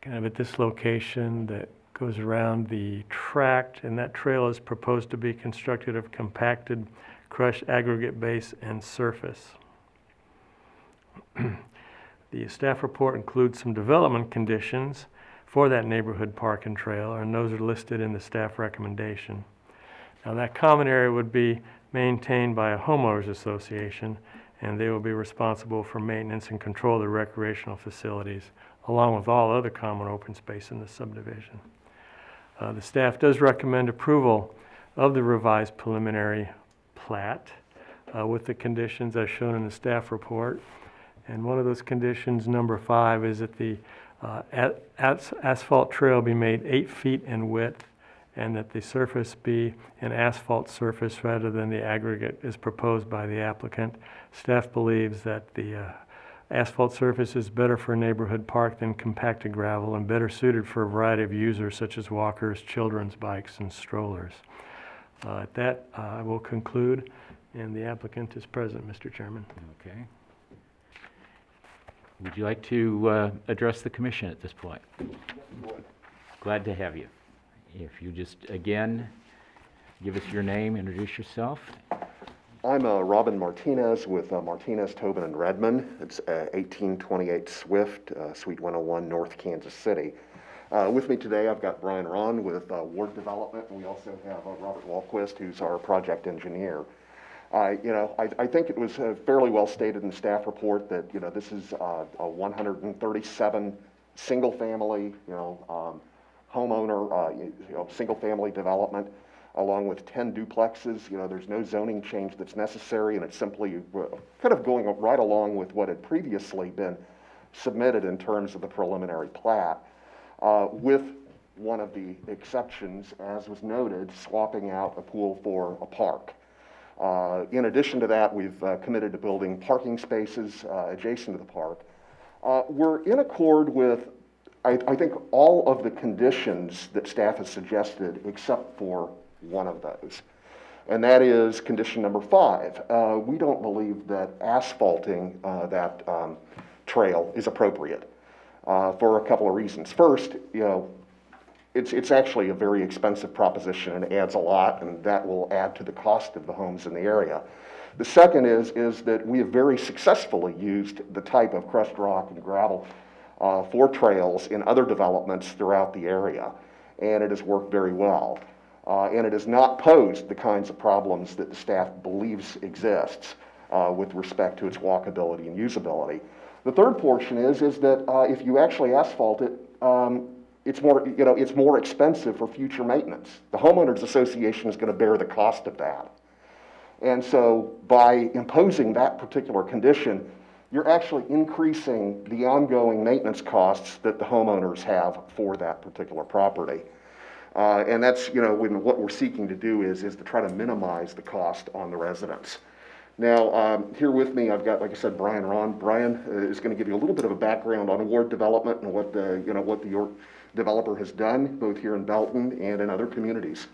kind of at this location that goes around the tract, and that trail is proposed to be constructed of compacted crushed aggregate base and surface. The staff report includes some development conditions for that neighborhood park and trail, and those are listed in the staff recommendation. Now, that common area would be maintained by a homeowners association, and they will be responsible for maintenance and control of the recreational facilities, along with all other common open space in the subdivision. The staff does recommend approval of the revised preliminary plat with the conditions as shown in the staff report. And one of those conditions, number 5, is that the asphalt trail be made 8 feet in width, and that the surface be an asphalt surface rather than the aggregate as proposed by the applicant. Staff believes that the asphalt surface is better for a neighborhood park than compacted gravel and better suited for a variety of users such as walkers, children's bikes, and strollers. At that, I will conclude, and the applicant is present, Mr. Chairman. Okay. Would you like to address the commission at this point? Glad to have you. If you just, again, give us your name, introduce yourself. I'm Robin Martinez with Martinez, Tobin, and Redmond. It's 1828 Swift, Suite 101, North Kansas City. With me today, I've got Brian Ron with Ward Development, and we also have Robert Walquist, who's our project engineer. I think it was fairly well stated in the staff report that, this is a 137 single-family, homeowner, single-family development, along with 10 duplexes. There's no zoning change that's necessary, and it's simply kind of going right along with what had previously been submitted in terms of the preliminary plat, with one of the exceptions, as was noted, swapping out a pool for a park. In addition to that, we've committed to building parking spaces adjacent to the park. We're in accord with, I think, all of the conditions that staff has suggested, except for one of those, and that is condition number 5. We don't believe that asphalting that trail is appropriate for a couple of reasons. First, it's actually a very expensive proposition and adds a lot, and that will add to the cost of the homes in the area. The second is that we have very successfully used the type of crushed rock and gravel for trails in other developments throughout the area, and it has worked very well. And it has not posed the kinds of problems that the staff believes exists with respect to its walkability and usability. The third portion is that if you actually asphalt it, it's more expensive for future maintenance. The homeowners association is going to bear the cost of that. And so by imposing that particular condition, you're actually increasing the ongoing maintenance costs that the homeowners have for that particular property. And that's, what we're seeking to do is to try to minimize the cost on the residents. Now, here with me, I've got, like I said, Brian Ron. Brian is going to give you a little bit of a background on Ward Development and what the developer has done, both here in Belton and in other communities.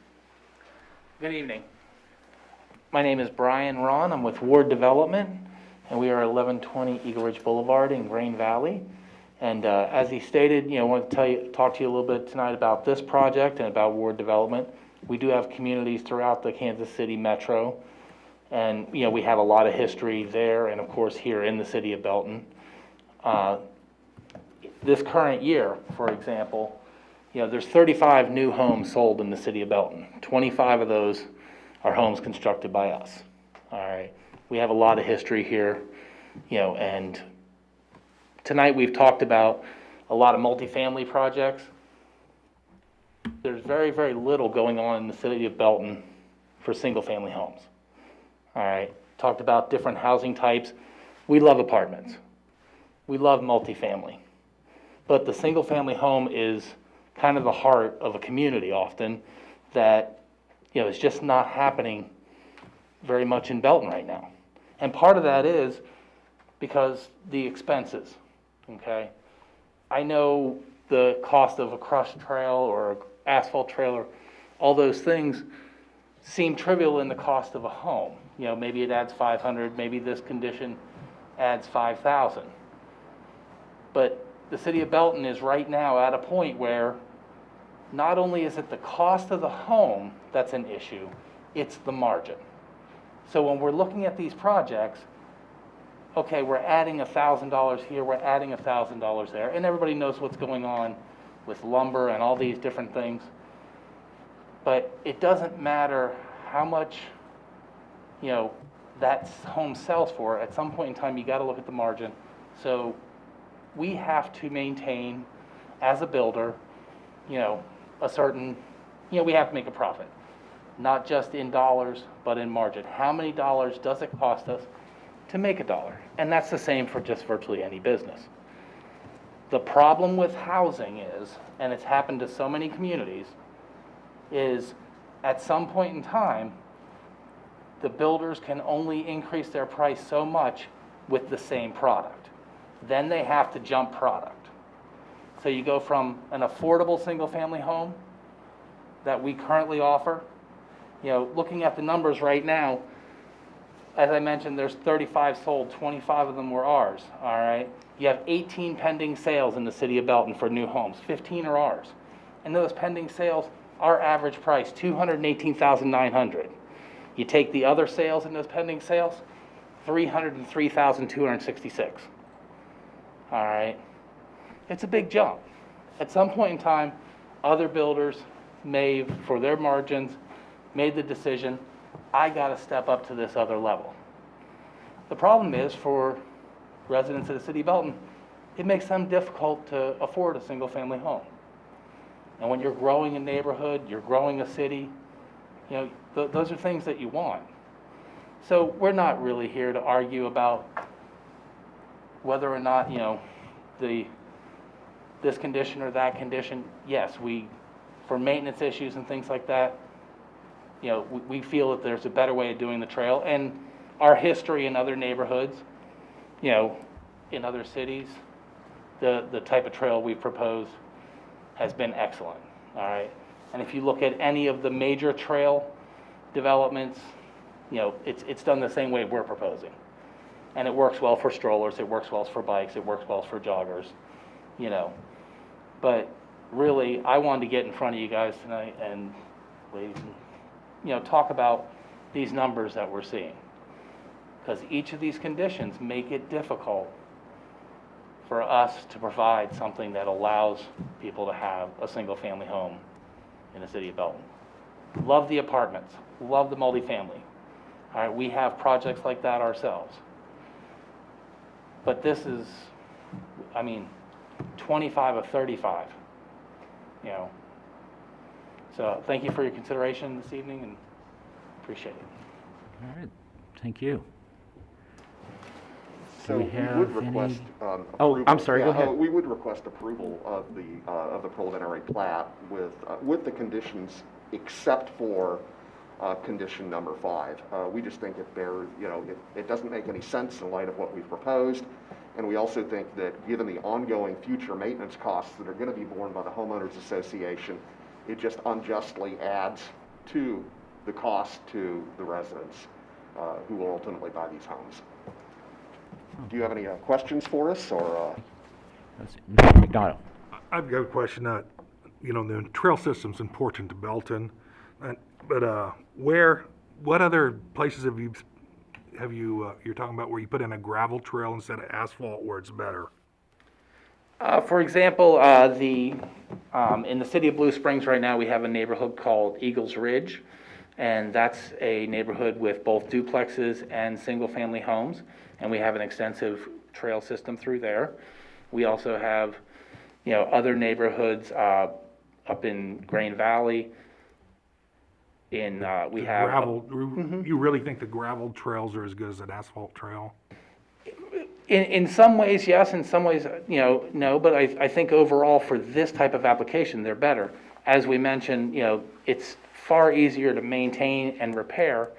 Good evening. My name is Brian Ron. I'm with Ward Development, and we are 1120 Eagle Ridge Boulevard in Grain Valley. And as he stated, I want to talk to you a little bit tonight about this project and about Ward Development. We do have communities throughout the Kansas City metro, and we have a lot of history there, and of course here in the city of Belton. This current year, for example, there's 35 new homes sold in the city of Belton. 25 of those are homes constructed by us. All right, we have a lot of history here, and tonight we've talked about a lot of multifamily projects. There's very, very little going on in the city of Belton for single-family homes. All right, talked about different housing types. We love apartments. We love multifamily. But the single-family home is kind of the heart of a community often that, is just not happening very much in Belton right now. And part of that is because the expenses, okay? I know the cost of a crushed trail or an asphalt trailer, all those things seem trivial in the cost of a home. Maybe it adds $500, maybe this condition adds $5,000. But the city of Belton is right now at a point where not only is it the cost of the home that's an issue, it's the margin. So when we're looking at these projects, okay, we're adding $1,000 here, we're adding $1,000 there, and everybody knows what's going on with lumber and all these different things. But it doesn't matter how much, that home sells for. At some point in time, you gotta look at the margin. So we have to maintain, as a builder, a certain, we have to make a profit. Not just in dollars, but in margin. How many dollars does it cost us to make a dollar? And that's the same for just virtually any business. The problem with housing is, and it's happened to so many communities, is at some point in time, the builders can only increase their price so much with the same product. Then they have to jump product. So you go from an affordable single-family home that we currently offer, looking at the numbers right now, as I mentioned, there's 35 sold, 25 of them were ours, all right? You have 18 pending sales in the city of Belton for new homes, 15 are ours. And those pending sales, our average price, $218,900. You take the other sales in those pending sales, $303,266. All right? It's a big jump. At some point in time, other builders may, for their margins, made the decision, I gotta step up to this other level. The problem is, for residents of the city of Belton, it makes them difficult to afford a single-family home. And when you're growing a neighborhood, you're growing a city, those are things that you want. So we're not really here to argue about whether or not, this condition or that condition. Yes, for maintenance issues and things like that, we feel that there's a better way of doing the trail. And our history in other neighborhoods, in other cities, the type of trail we've proposed has been excellent, all right? And if you look at any of the major trail developments, it's done the same way we're proposing. And it works well for strollers, it works well for bikes, it works well for joggers, But really, I wanted to get in front of you guys tonight and ladies, and, talk about these numbers that we're seeing. Because each of these conditions make it difficult for us to provide something that allows people to have a single-family home in the city of Belton. Love the apartments, love the multifamily. All right, we have projects like that ourselves. But this is, 25 of 35, So thank you for your consideration this evening and appreciate it. All right, thank you. So we we have would request Oh, approval. I'm sorry, go Yeah, ahead. we would request approval of the preliminary plat with the conditions except for condition number 5. We just think it bears, it doesn't make any sense in light of what we've proposed. And we also think that given the ongoing future maintenance costs that are going to be borne by the homeowners association, it just unjustly adds to the cost to the residents who will ultimately buy these homes. Do you have any questions for us, or? Mr. McDonald. I've got a question. The trail system's important to Belton, but what other places have you you're talking about where you put in a gravel trail instead of asphalt where it's better? For example, in the city of Blue Springs right now, we have a neighborhood called Eagles Ridge, and that's a neighborhood with both duplexes and single-family homes, and we have an extensive trail system through there. We also have, other neighborhoods up in Grain Valley. We have gravel. You really think the gravel trails are as good as an asphalt trail? In some ways, yes. In some ways, no. But I think overall for this type of application, they're better. As we mentioned, it's far easier to maintain and repair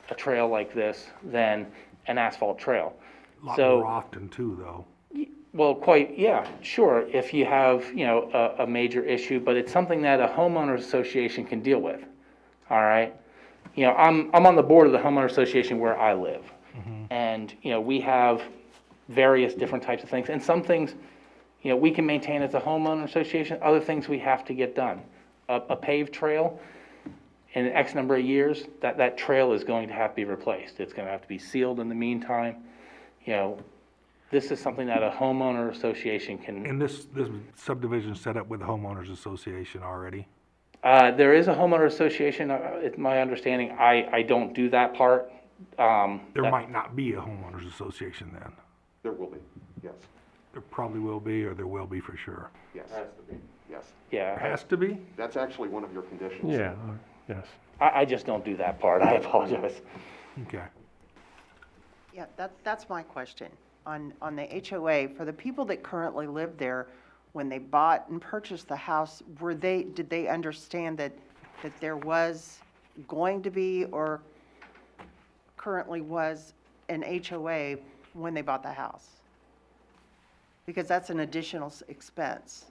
a trail like this than an asphalt trail. A lot more often too, though. Well, sure. If you have, a major issue, but it's something that a homeowners association can deal with. All right. I'm on the board of the homeowner association where I live, and we have various different types of things, and some things, we can maintain as a homeowner association. Other things we have to get done. A paved trail, in X number of years, that trail is going to have to be replaced. It's going to have to be sealed in the meantime. This is something that a homeowner association can, And this subdivision set up with the homeowners association already? there is a homeowner association, it's my understanding, I don't do that part. There might not be a homeowners association then. There will be, yes, There probably will be, or there will be for sure. yes. Yes. Yeah, Has to be? That's actually one of your conditions. Yeah, yes. I just don't do that part, I apologize. Okay. Yeah, that's my question. On the HOA, for the people that currently live there, when they bought and purchased the house, did they understand that there was going to be or currently was an HOA when they bought the house? Because that's an additional expense.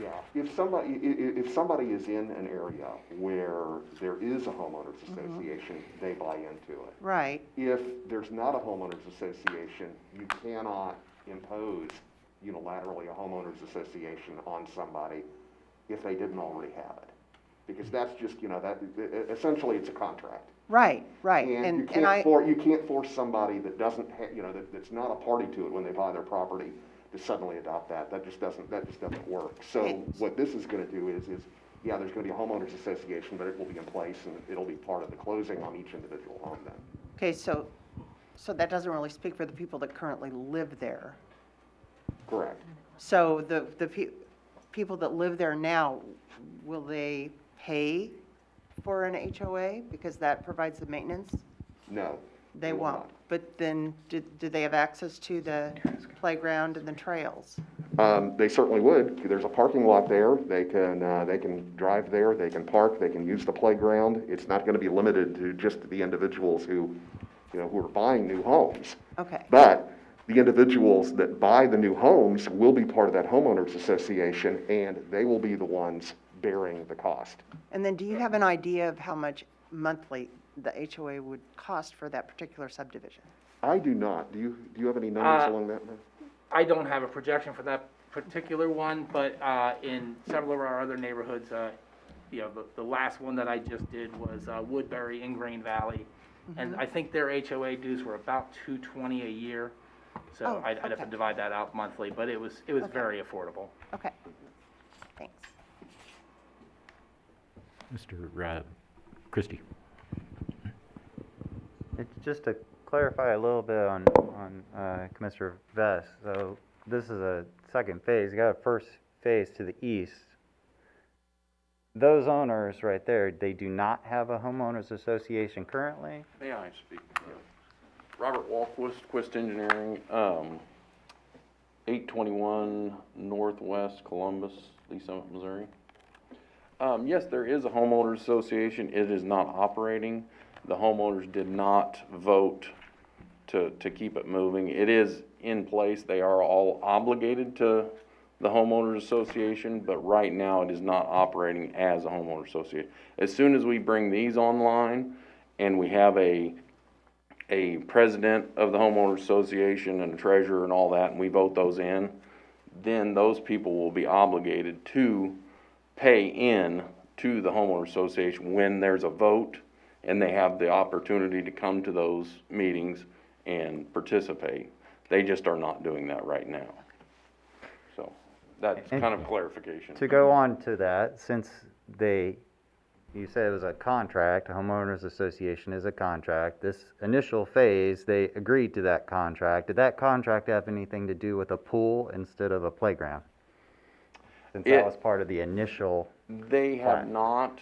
Yeah, if somebody is in an area where there is a homeowners association, they buy into it. Right, If there's not a homeowners association, you cannot impose unilaterally a homeowners association on somebody if they didn't already have it. Because that's just, essentially it's a contract. right. And you can't force somebody that doesn't that's not a party to it when they buy their property to suddenly adopt that. That just doesn't work. So what this is gonna do is yeah, there's gonna be a homeowners association, but it will be in place and it'll be part of the closing on each individual home then. Okay, so that doesn't really speak for the people that currently live there. Correct. So the people that live there now, will they pay for an HOA because that provides the maintenance? No. They will won't. not. But then, do they have access to the playground and the trails? They certainly would. There's a parking lot there. They can drive there, they can park, they can use the playground. It's not gonna be limited to just the individuals who are buying new homes. Okay, But the individuals that buy the new homes will be part of that homeowners association, and they will be the ones bearing the cost. and then do you have an idea of how much monthly the HOA would cost for that particular subdivision? I do not. Do you have any numbers along that line? I don't have a projection for that particular one, but in several of our other neighborhoods, the last one that I just did was Woodbury in Green Valley. And I think their HOA dues were about $220 a year. So Oh, I'd have to okay. divide that out monthly, but it was very affordable. Okay, thanks. Mr. Christie. It's just to clarify a little bit on Commissioner Vest. So this is a second phase. You got a first phase to the east. Those owners right there, they do not have a homeowners association currently? May I speak? Robert Walquist, Quist Engineering, 821 Northwest Columbus, Lee Summit, Missouri. Yes, there is a homeowners association. It is not operating. The homeowners did not vote to keep it moving. It is in place. They are all obligated to the homeowners association, but right now it is not operating as a homeowners association. As soon as we bring these online and we have a president of the homeowners association and a treasurer and all that, and we vote those in, then those people will be obligated to pay in to the homeowner association when there's a vote, and they have the opportunity to come to those meetings and participate. They just are not doing that right now. So that's kind of clarification. To go on to that, since you said it was a contract, a homeowners association is a contract. This initial phase, they agreed to that contract. Did that contract have anything to do with a pool instead of a playground? Since that was part of the initial. They have not.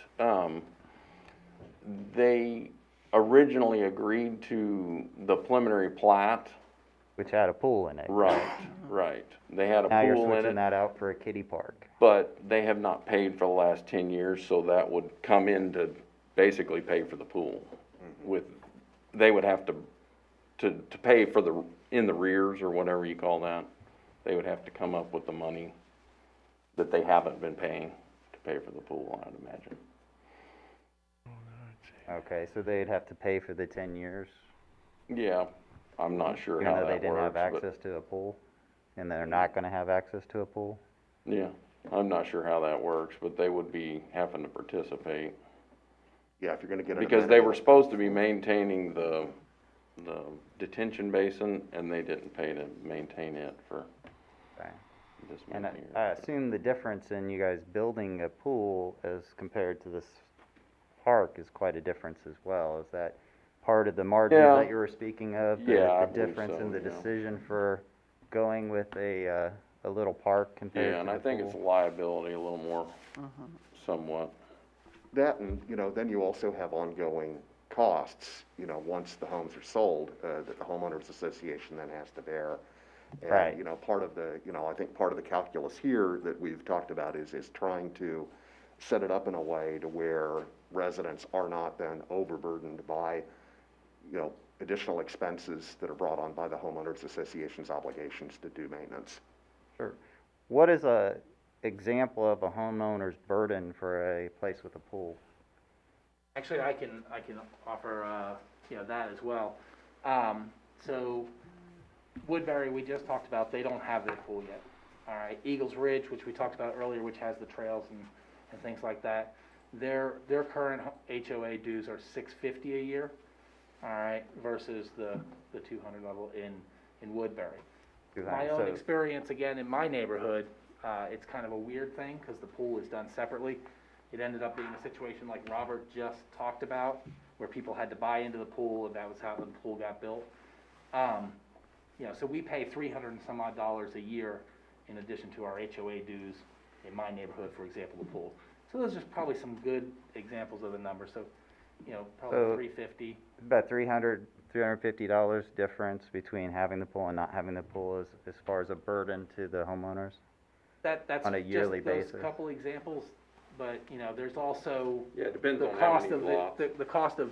They originally agreed to the preliminary plat. Which had a pool in it. Right. They had a Now you're pool in switching it, that out for a kiddie park. but they have not paid for the last 10 years, so that would come in to basically pay for the pool. They would have to pay for in the rears or whatever you call that. They would have to come up with the money that they haven't been paying to pay for the pool, I'd imagine. Okay, so they'd have to pay for the 10 years? Yeah, I'm not sure Even how though that they didn't have works, but- access to a pool? And they're not gonna have access to a pool? Yeah, I'm not sure how that works, but they would be having to participate. Yeah, if you're gonna get an Because they were amenity. supposed to be maintaining the detention basin, and they didn't pay to maintain it for Okay. this And many years. I assume the difference in you guys building a pool as compared to this park is quite a difference as well. Is that part of the margins Yeah. that you were speaking of? Yeah, I The believe difference so, in the yeah. decision for going with a little park compared to Yeah, and the I think it's pool? liability a little more, somewhat. That and, then you also have ongoing costs, once the homes are sold, that the homeowners association then has to bear. And, Right. part of the, I think part of the calculus here that we've talked about is trying to set it up in a way to where residents are not then overburdened by, additional expenses that are brought on by the homeowners association's obligations to do maintenance. Sure. What is a example of a homeowner's burden for a place with a pool? Actually, I can offer, that as well. So Woodbury, we just talked about, they don't have their pool yet. All right, Eagles Ridge, which we talked about earlier, which has the trails and things like that, their current HOA dues are $650 a year, all right, versus the 200 level in Woodbury. My own experience, again, in my neighborhood, it's kind of a weird thing, because the pool is done separately. It ended up being a situation like Robert just talked about, where people had to buy into the pool, and that was how the pool got built. So we pay $300 and some odd a year in addition to our HOA dues in my neighborhood, for example, the pool. So those are probably some good examples of the numbers. So, probably $350. About $350 difference between having the pool and not having the pool as far as a burden to the homeowners? That's On a yearly just those basis. couple examples, but, there's also Yeah, it depends the on how cost many of lots. the cost of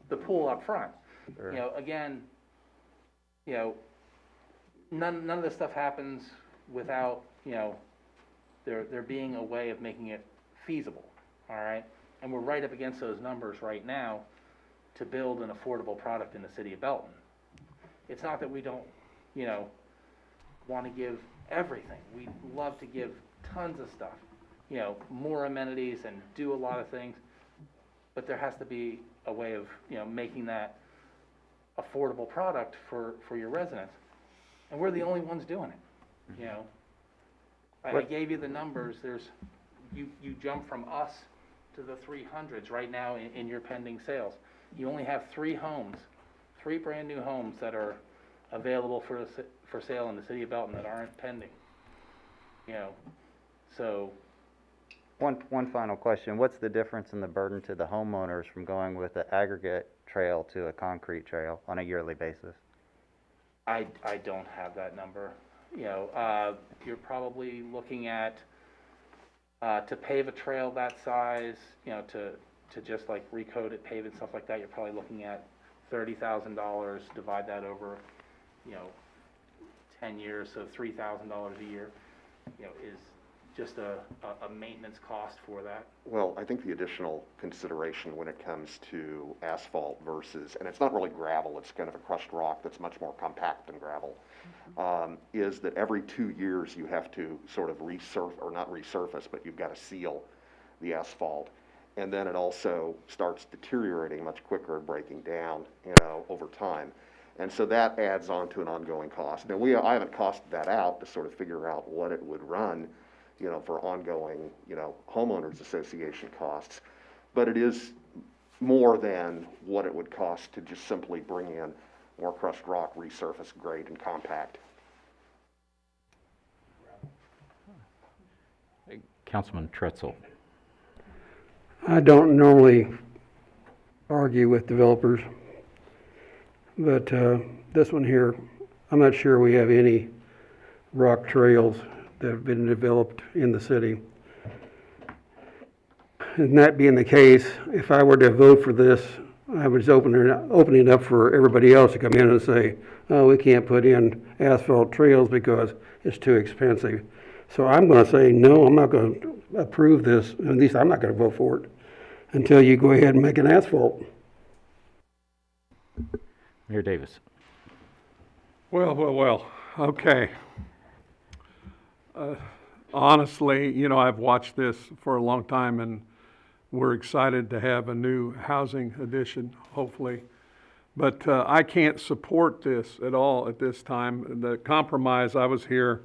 the pool up front. Sure. Again, none of this stuff happens without, there being a way of making it feasible, all right? And we're right up against those numbers right now to build an affordable product in the city of Belton. It's not that we don't, want to give everything. We love to give tons of stuff, more amenities and do a lot of things, but there has to be a way of, making that affordable product for your residents. And we're the only ones doing it, I gave you the numbers. You jump from us to the 300s right now in your pending sales. You only have 3 brand new homes that are available for sale in the city of Belton that aren't pending. So. One final question. What's the difference in the burden to the homeowners from going with an aggregate trail to a concrete trail on a yearly basis? I don't have that number. You're probably looking at, to pave a trail that size, to just like recode it, pave it, stuff like that, you're probably looking at $30,000, divide that over, 10 years, so $3,000 a year, is just a maintenance cost for that. Well, I think the additional consideration when it comes to asphalt versus, and it's not really gravel, it's kind of a crushed rock that's much more compact than gravel, is that every 2 years you have to sort of not resurface, but you've got to seal the asphalt. And then it also starts deteriorating much quicker and breaking down, over time. And so that adds on to an ongoing cost. Now, I haven't costed that out to sort of figure out what it would run, for ongoing, homeowners association costs. But it is more than what it would cost to just simply bring in more crushed rock, resurface, grade, and compact. Councilman Tretzel. I don't normally argue with developers, but this one here, I'm not sure we have any rock trails that have been developed in the city. And that being the case, if I were to vote for this, I was opening up for everybody else to come in and say, oh, we can't put in asphalt trails because it's too expensive. So I'm going to say, no, I'm not going to approve this, at least I'm not going to vote for it, until you go ahead and make an asphalt. Mayor Davis. Well, okay. Honestly, I've watched this for a long time, and we're excited to have a new housing addition, hopefully. But I can't support this at all at this time. The compromise, I was here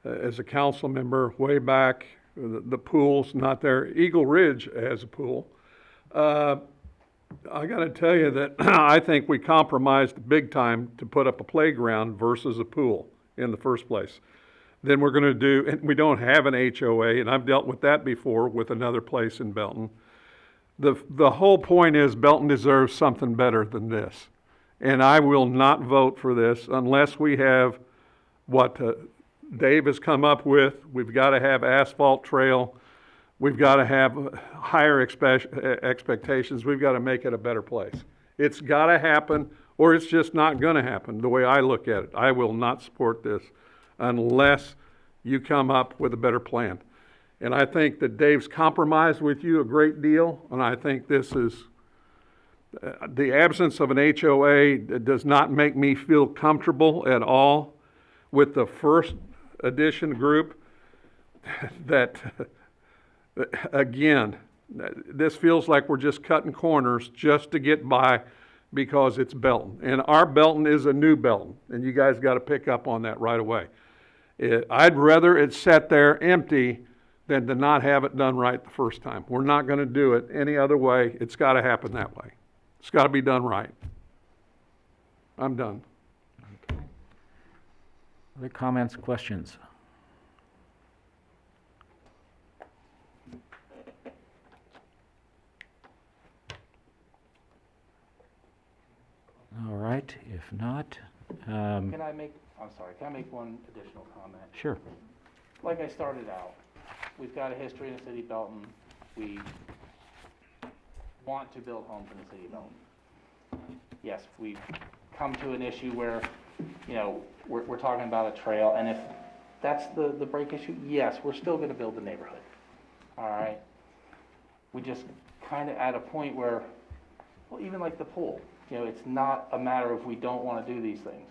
as a council member way back, the pool's not there. Eagle Ridge has a pool. I got to tell you that I think we compromised big time to put up a playground versus a pool in the first place. Then we're going to do, and we don't have an HOA, and I've dealt with that before with another place in Belton. The whole point is Belton deserves something better than this. And I will not vote for this unless we have what Dave has come up with. We've got to have asphalt trail. We've got to have higher expectations. We've got to make it a better place. It's got to happen, or it's just not going to happen, the way I look at it. I will not support this unless you come up with a better plan. And I think that Dave's compromised with you a great deal, and I think this is, the absence of an HOA does not make me feel comfortable at all with the first edition group that, again, this feels like we're just cutting corners just to get by because it's Belton. And our Belton is a new Belton, and you guys got to pick up on that right away. I'd rather it sat there empty than to not have it done right the first time. We're not going to do it any other way. It's got to happen that way. It's got to be done right. I'm done. Okay. Other comments, questions? All right, if not, Can I make one additional comment? sure. Like I started out, we've got a history in the city of Belton. We want to build homes in the city of Belton. Yes, we've come to an issue where, we're talking about a trail, and if that's the break issue, yes, we're still gonna build the neighborhood. All right? We just kind of at a point where, well, even like the pool, it's not a matter of we don't want to do these things.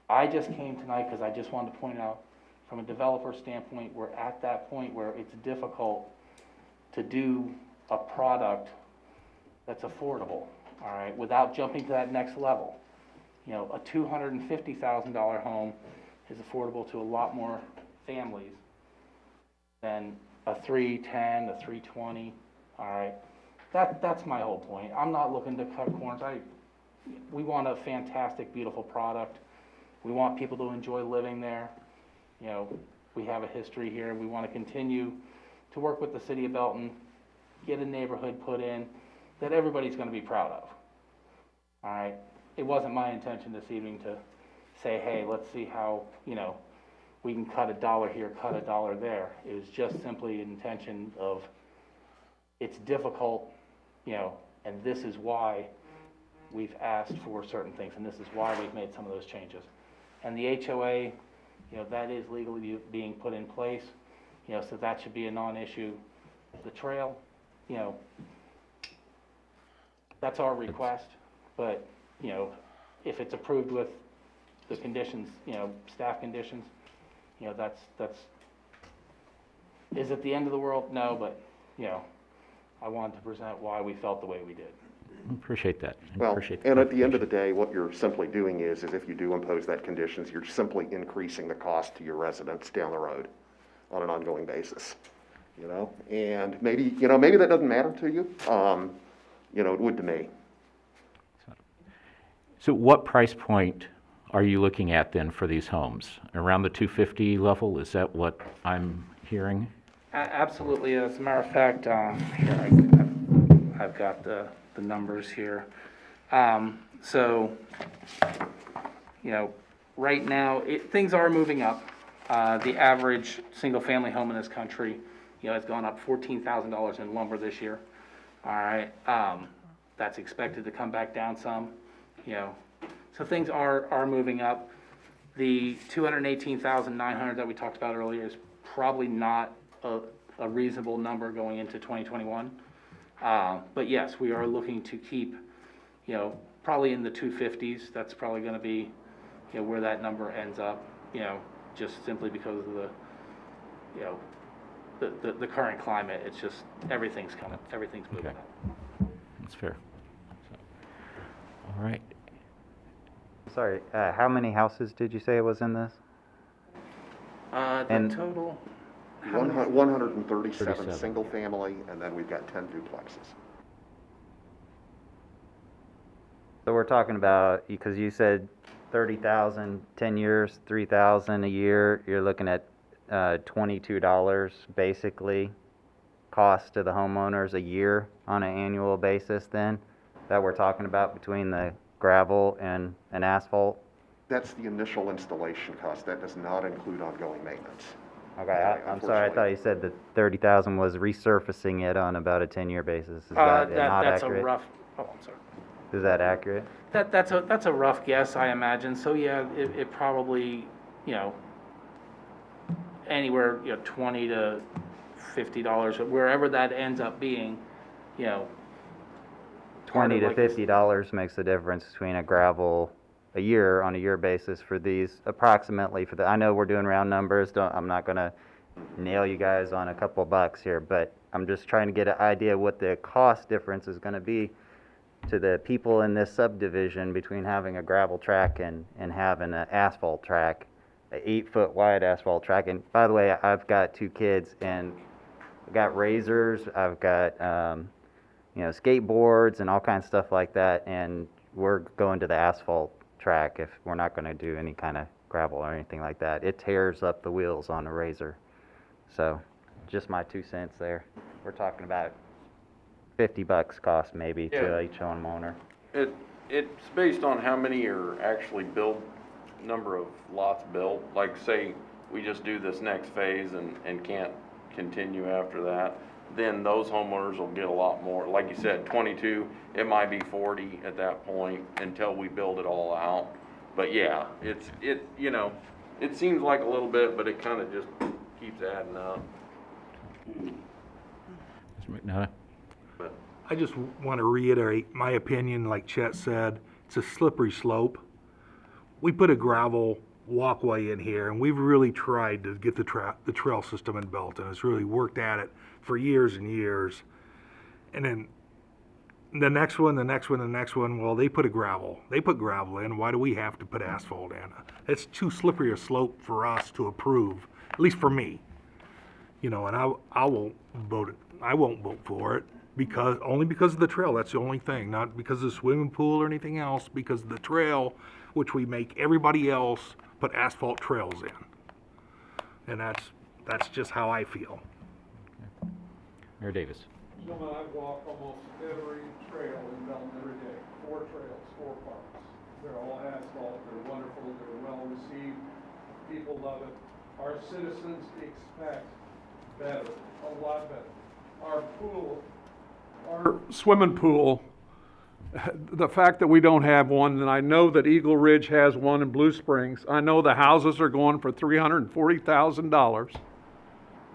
I just came tonight because I just wanted to point out, from a developer standpoint, we're at that point where it's difficult to do a product that's affordable, all right, without jumping to that next level. A $250,000 home is affordable to a lot more families than a 310, a 320, all right? That's my whole point. I'm not looking to cut corners. We want a fantastic, beautiful product. We want people to enjoy living there. We have a history here. We want to continue to work with the city of Belton, get a neighborhood put in that everybody's going to be proud of. All right? It wasn't my intention this evening to say, hey, let's see how, we can cut a dollar here, cut a dollar there. It was just simply an intention of, it's difficult, and this is why we've asked for certain things, and this is why we've made some of those changes. And the HOA, that is legally being put in place, so that should be a non-issue. The trail, that's our request, but, if it's approved with the conditions, staff conditions, that's, is it the end of the world? No, but, I wanted to present why we felt the way we did. Appreciate that. Well, Appreciate and at the end of the day, what you're simply doing is if you do impose that conditions, you're simply increasing the cost to your residents down the road on an ongoing basis, and maybe that doesn't matter to you, it would to me. So what price point are you looking at then for these homes? Around the 250 level? Is that what I'm hearing? Absolutely. As a matter of fact, here I've got the numbers here. So, right now things are moving up. The average single-family home in this country, has gone up $14,000 in lumber this year. All right, that's expected to come back down some. So things are moving up. The 218,900 that we talked about earlier is probably not a reasonable number going into 2021. But yes, we are looking to keep, probably in the 250s. That's probably going to be, where that number ends up, just simply because of the current climate. It's just, everything's moving Okay. up. That's fair. All right. Sorry, how many houses did you say was in this? The And- total, 137 37. single family, and then we've got 10 duplexes. So we're talking about, because you said 30,000, 10 years, 3,000 a year, you're looking at $22 basically cost to the homeowners a year on an annual basis then, that we're talking about between the gravel and asphalt? That's the initial installation cost. That does not include ongoing maintenance. Okay, I'm sorry, I thought you said that 30,000 was resurfacing it on about a 10-year basis. Is that not that's a accurate? rough, oh, I'm sorry. Is that accurate? That's a rough guess, I imagine. So yeah, it probably, anywhere, $20 to $50, wherever that ends up being, part $20 of to like this- $50 makes the difference between a gravel a year on a year basis for these approximately for the, I know we're doing round numbers, I'm not gonna nail you guys on a couple bucks here, but I'm just trying to get an idea of what the cost difference is gonna be to the people in this subdivision between having a gravel track and having an asphalt track, an 8-foot wide asphalt track. And by the way, I've got 2 kids and I've got razors, I've got, skateboards and all kinds of stuff like that. And we're going to the asphalt track if we're not gonna do any kind of gravel or anything like that. It tears up the wheels on a razor. So, just my 2 cents there. We're talking about $50 cost maybe to Yeah. each homeowner. It's based on how many are actually built, number of lots built. Like, say, we just do this next phase and can't continue after that, then those homeowners will get a lot more. Like you said, 22, it might be 40 at that point until we build it all out. But yeah, it seems like a little bit, but it kind of just keeps adding up. Mr. McNutt? I just want to reiterate my opinion, like Chet said, it's a slippery slope. We put a gravel walkway in here, and we've really tried to get the trail system in Belton. It's really worked at it for years and years. And then the next one, well, they put gravel in. Why do we have to put asphalt in? It's too slippery a slope for us to approve, at least for me. And I won't vote for it. Only because of the trail, that's the only thing, not because of the swimming pool or anything else, because of the trail, which we make everybody else put asphalt trails in. And that's just how I feel. Mayor Davis? Gentlemen, I walk almost every trail in Belton every day. 4 trails, 4 parks. They're all asphalt, they're wonderful, they're well received, people love it. Our citizens expect better, a lot better. Our swimming pool, the fact that we don't have one, and I know that Eagle Ridge has one in Blue Springs. I know the houses are going for $340,000.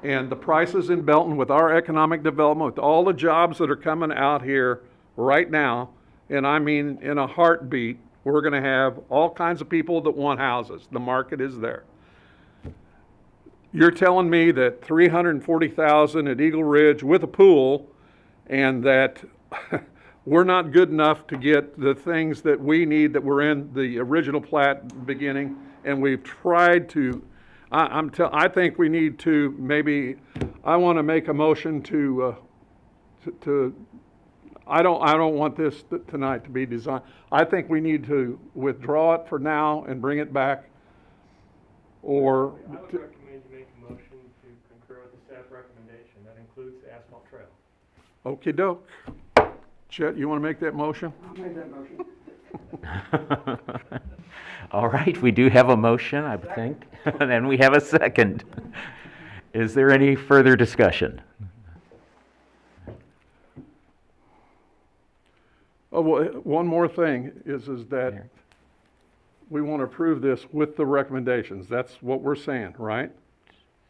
And the prices in Belton with our economic development, with all the jobs that are coming out here right now, and I mean in a heartbeat, we're gonna have all kinds of people that want houses. The market is there. You're telling me that $340,000 at Eagle Ridge with a pool, and that we're not good enough to get the things that we need that were in the original plat beginning, and we've tried to, I think we need to maybe, I want to make a motion to I don't want this tonight to be designed. I think we need to withdraw it for now and bring it back, or. I would recommend you make a motion to concur with the staff recommendation. That includes the asphalt trail. Okey-doke. Chet, you want to make that motion? I'll make that motion. All right, we do have a motion, I think, and then we have a second. Is there any further discussion? Oh, well, one more thing is that we want to approve this with the recommendations. That's what we're saying, right?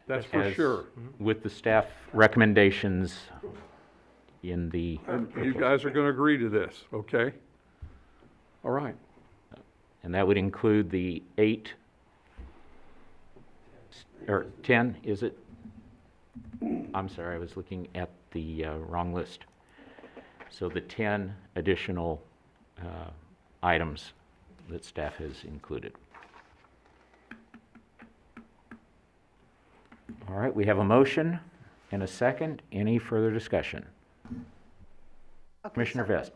That's for As sure. With the staff recommendations in the, And you guys are going to agree to this, okay? All right. and that would include the 8, or 10, is it? I'm sorry, I was looking at the wrong list. So the 10 additional items that staff has included. All right, we have a motion and a second. Any further discussion? Okay, Commissioner so Vest.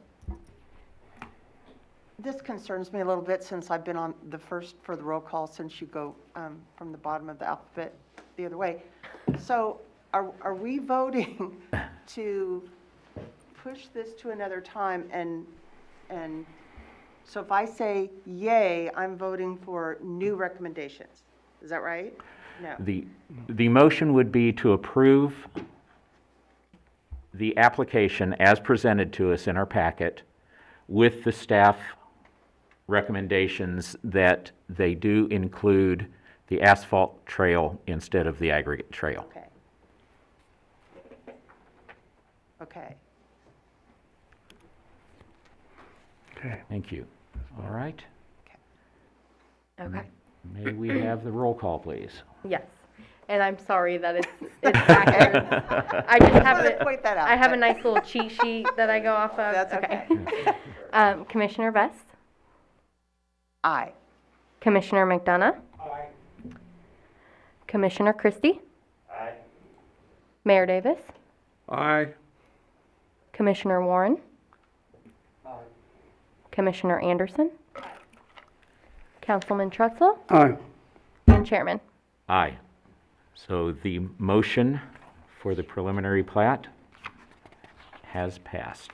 This concerns me a little bit since I've been on the first for the roll call since you go from the bottom of the alphabet the other way. So are we voting to push this to another time and so if I say yay, I'm voting for new recommendations. Is that right? No. The motion would be to approve the application as presented to us in our packet with the staff recommendations that they do include the asphalt trail instead of the aggregate trail. Okay. Okay. Okay. Thank you. All right. Okay. May we have the roll call, please? Yes. And I'm sorry that it's backwards. I just have wanted it. to point that out, I have a but- nice little cheat sheet that I go off of. That's okay. Commissioner Vest, Aye. Commissioner McDonough. Aye. Commissioner Christie. Aye. Mayor Davis. Aye. Commissioner Warren. Commissioner Anderson. Councilman Trutzel. Aye. And Chairman. Aye. So the motion for the preliminary plat has passed.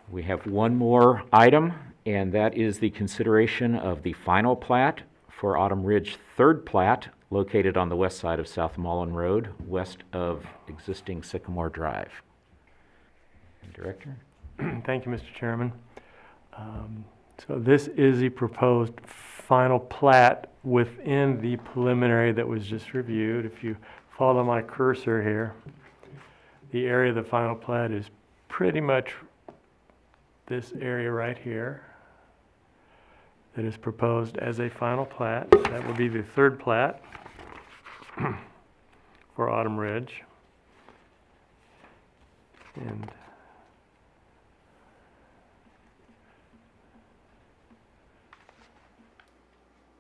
We have one more item, and that is the consideration of the final plat for Autumn Ridge third plat located on the west side of South Mullen Road, west of existing Sycamore Drive. Director? Thank you, Mr. Chairman. So this is the proposed final plat within the preliminary that was just reviewed. If you follow my cursor here, the area of the final plat is pretty much this area right here that is proposed as a final plat. That will be the third plat for Autumn Ridge. And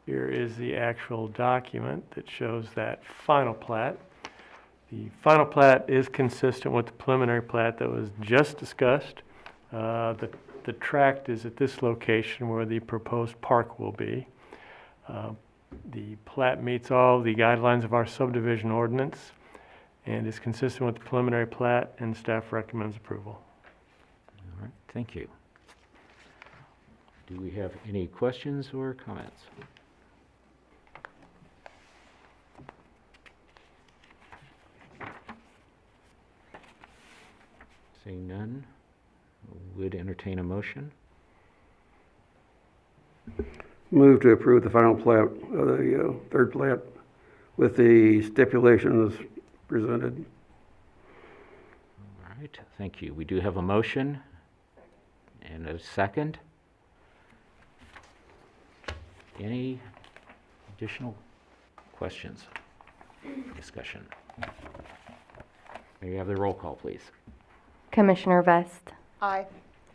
here is the actual document that shows that final plat. The final plat is consistent with the preliminary plat that was just discussed. The tract is at this location where the proposed park will be. The plat meets all the guidelines of our subdivision ordinance and is consistent with the preliminary plat, and staff recommends approval. All right, thank you. Do we have any questions or comments? Seeing none, would entertain a motion. Move to approve the final plat of the third plat with the stipulations presented. All right, thank you. We do have a motion and a second. Any additional questions, discussion? May we have the roll call, please? Commissioner Vest. Aye.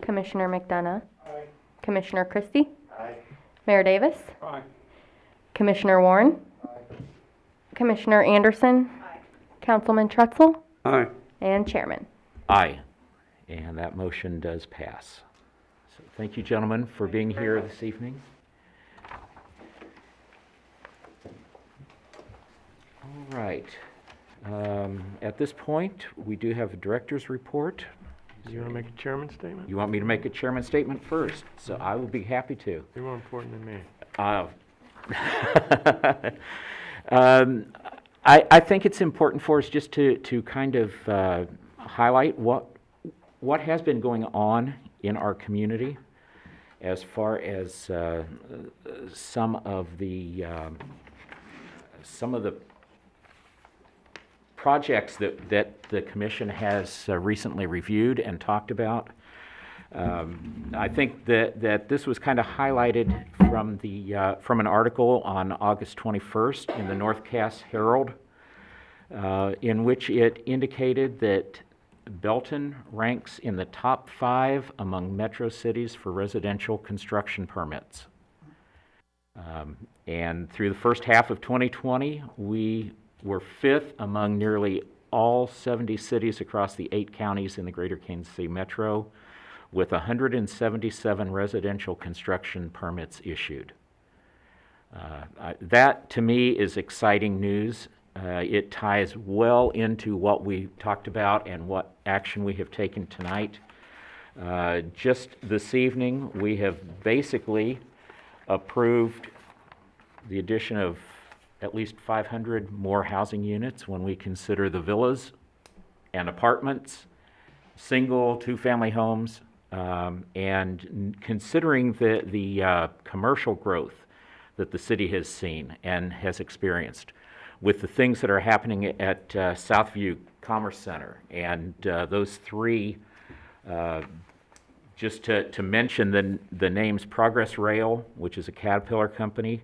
Commissioner McDonough. Aye. Commissioner Christie. Aye. Mayor Davis. Aye. Commissioner Warren. Aye. Commissioner Anderson. Aye. Councilman Trutzel. Aye. And Chairman. Aye, and that motion does pass. So thank you, gentlemen, for being here this evening. All right. At this point, we do have a director's report. Do you want to make a chairman statement? You want me to make a chairman statement first? So I will be happy to. You're more important than me. I think it's important for us just to kind of highlight what has been going on in our community as far as some of the projects that the commission has recently reviewed and talked about. I think that this was kind of highlighted from an article on August 21st in the North Cass Herald, in which it indicated that Belton ranks in the top 5 among metro cities for residential construction permits. And through the first half of 2020, we were 5th among nearly all 70 cities across the 8 counties in the greater Kansas City metro, with 177 residential construction permits issued. That, to me, is exciting news. It ties well into what we talked about and what action we have taken tonight. Just this evening, we have basically approved the addition of at least 500 more housing units when we consider the villas and apartments, single, 2-family homes, and considering the commercial growth that the city has seen and has experienced with the things that are happening at Southview Commerce Center. And those 3, just to mention the names, Progress Rail, which is a Caterpillar company,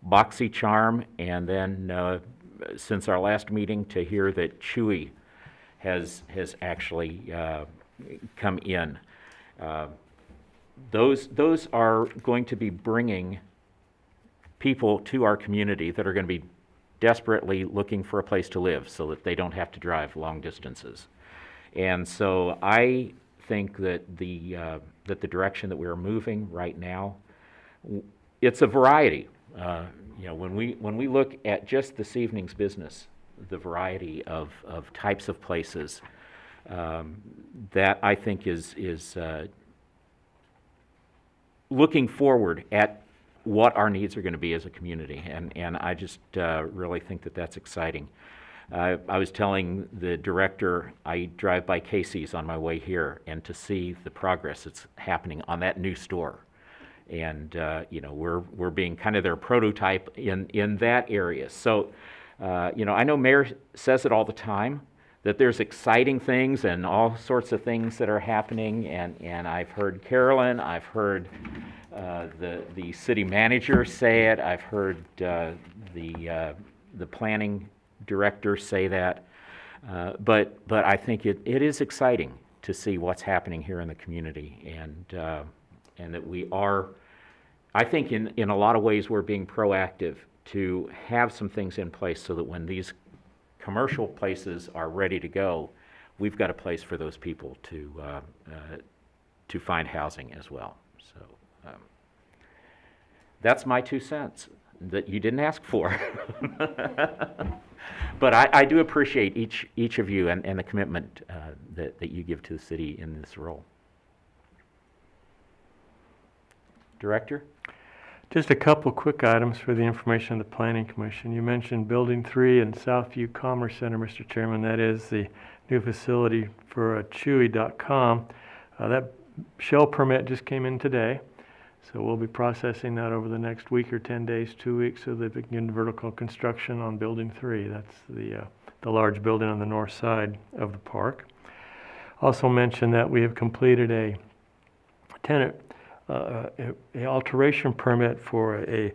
BoxyCharm, and then since our last meeting, to hear that Chewy has actually come in. Those are going to be bringing people to our community that are going to be desperately looking for a place to live so that they don't have to drive long distances. And so I think that the direction that we're moving right now, it's a variety. When we look at just this evening's business, the variety of types of places that I think is looking forward at what our needs are going to be as a community, and I just really think that that's exciting. I was telling the director, I drive by Casey's on my way here, and to see the progress that's happening on that new store. And we're being kind of their prototype in that area. So, I know Mayor says it all the time, that there's exciting things and all sorts of things that are happening. And I've heard Carolyn, I've heard the city manager say it, I've heard the planning director say that. But I think it is exciting to see what's happening here in the community, and that we are, I think in a lot of ways we're being proactive to have some things in place so that when these commercial places are ready to go, we've got a place for those people to find housing as well. So that's my 2 cents that you didn't ask for. But I do appreciate each of you and the commitment that you give to the city in this role. Director? Just a couple quick items for the information of the Planning Commission. You mentioned Building 3 and Southview Commerce Center, Mr. Chairman. That is the new facility for Chewy.com. That shell permit just came in today, so we'll be processing that over the next week or 10 days, 2 weeks, so they begin vertical construction on Building 3. That's the large building on the north side of the park. Also mentioned that we have completed a tenant alteration permit for a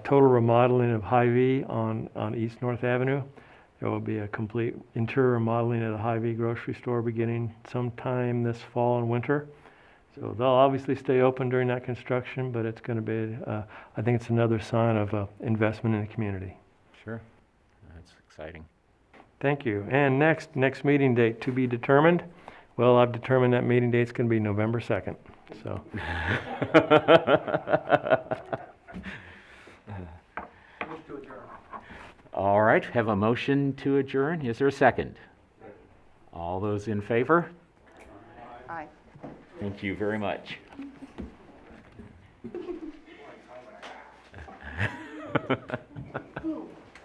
total remodeling of Hy-Vee on East North Avenue. There will be a complete interior remodeling of the Hy-Vee grocery store beginning sometime this fall and winter. So they'll obviously stay open during that construction, but it's going to be, I think it's another sign of investment in the community. Sure, that's exciting. Thank you. And next meeting date to be determined. Well, I've determined that meeting date's going to be November 2nd. So. All right, have a motion to adjourn. Is there a second? All those in favor? Aye. Thank you very much.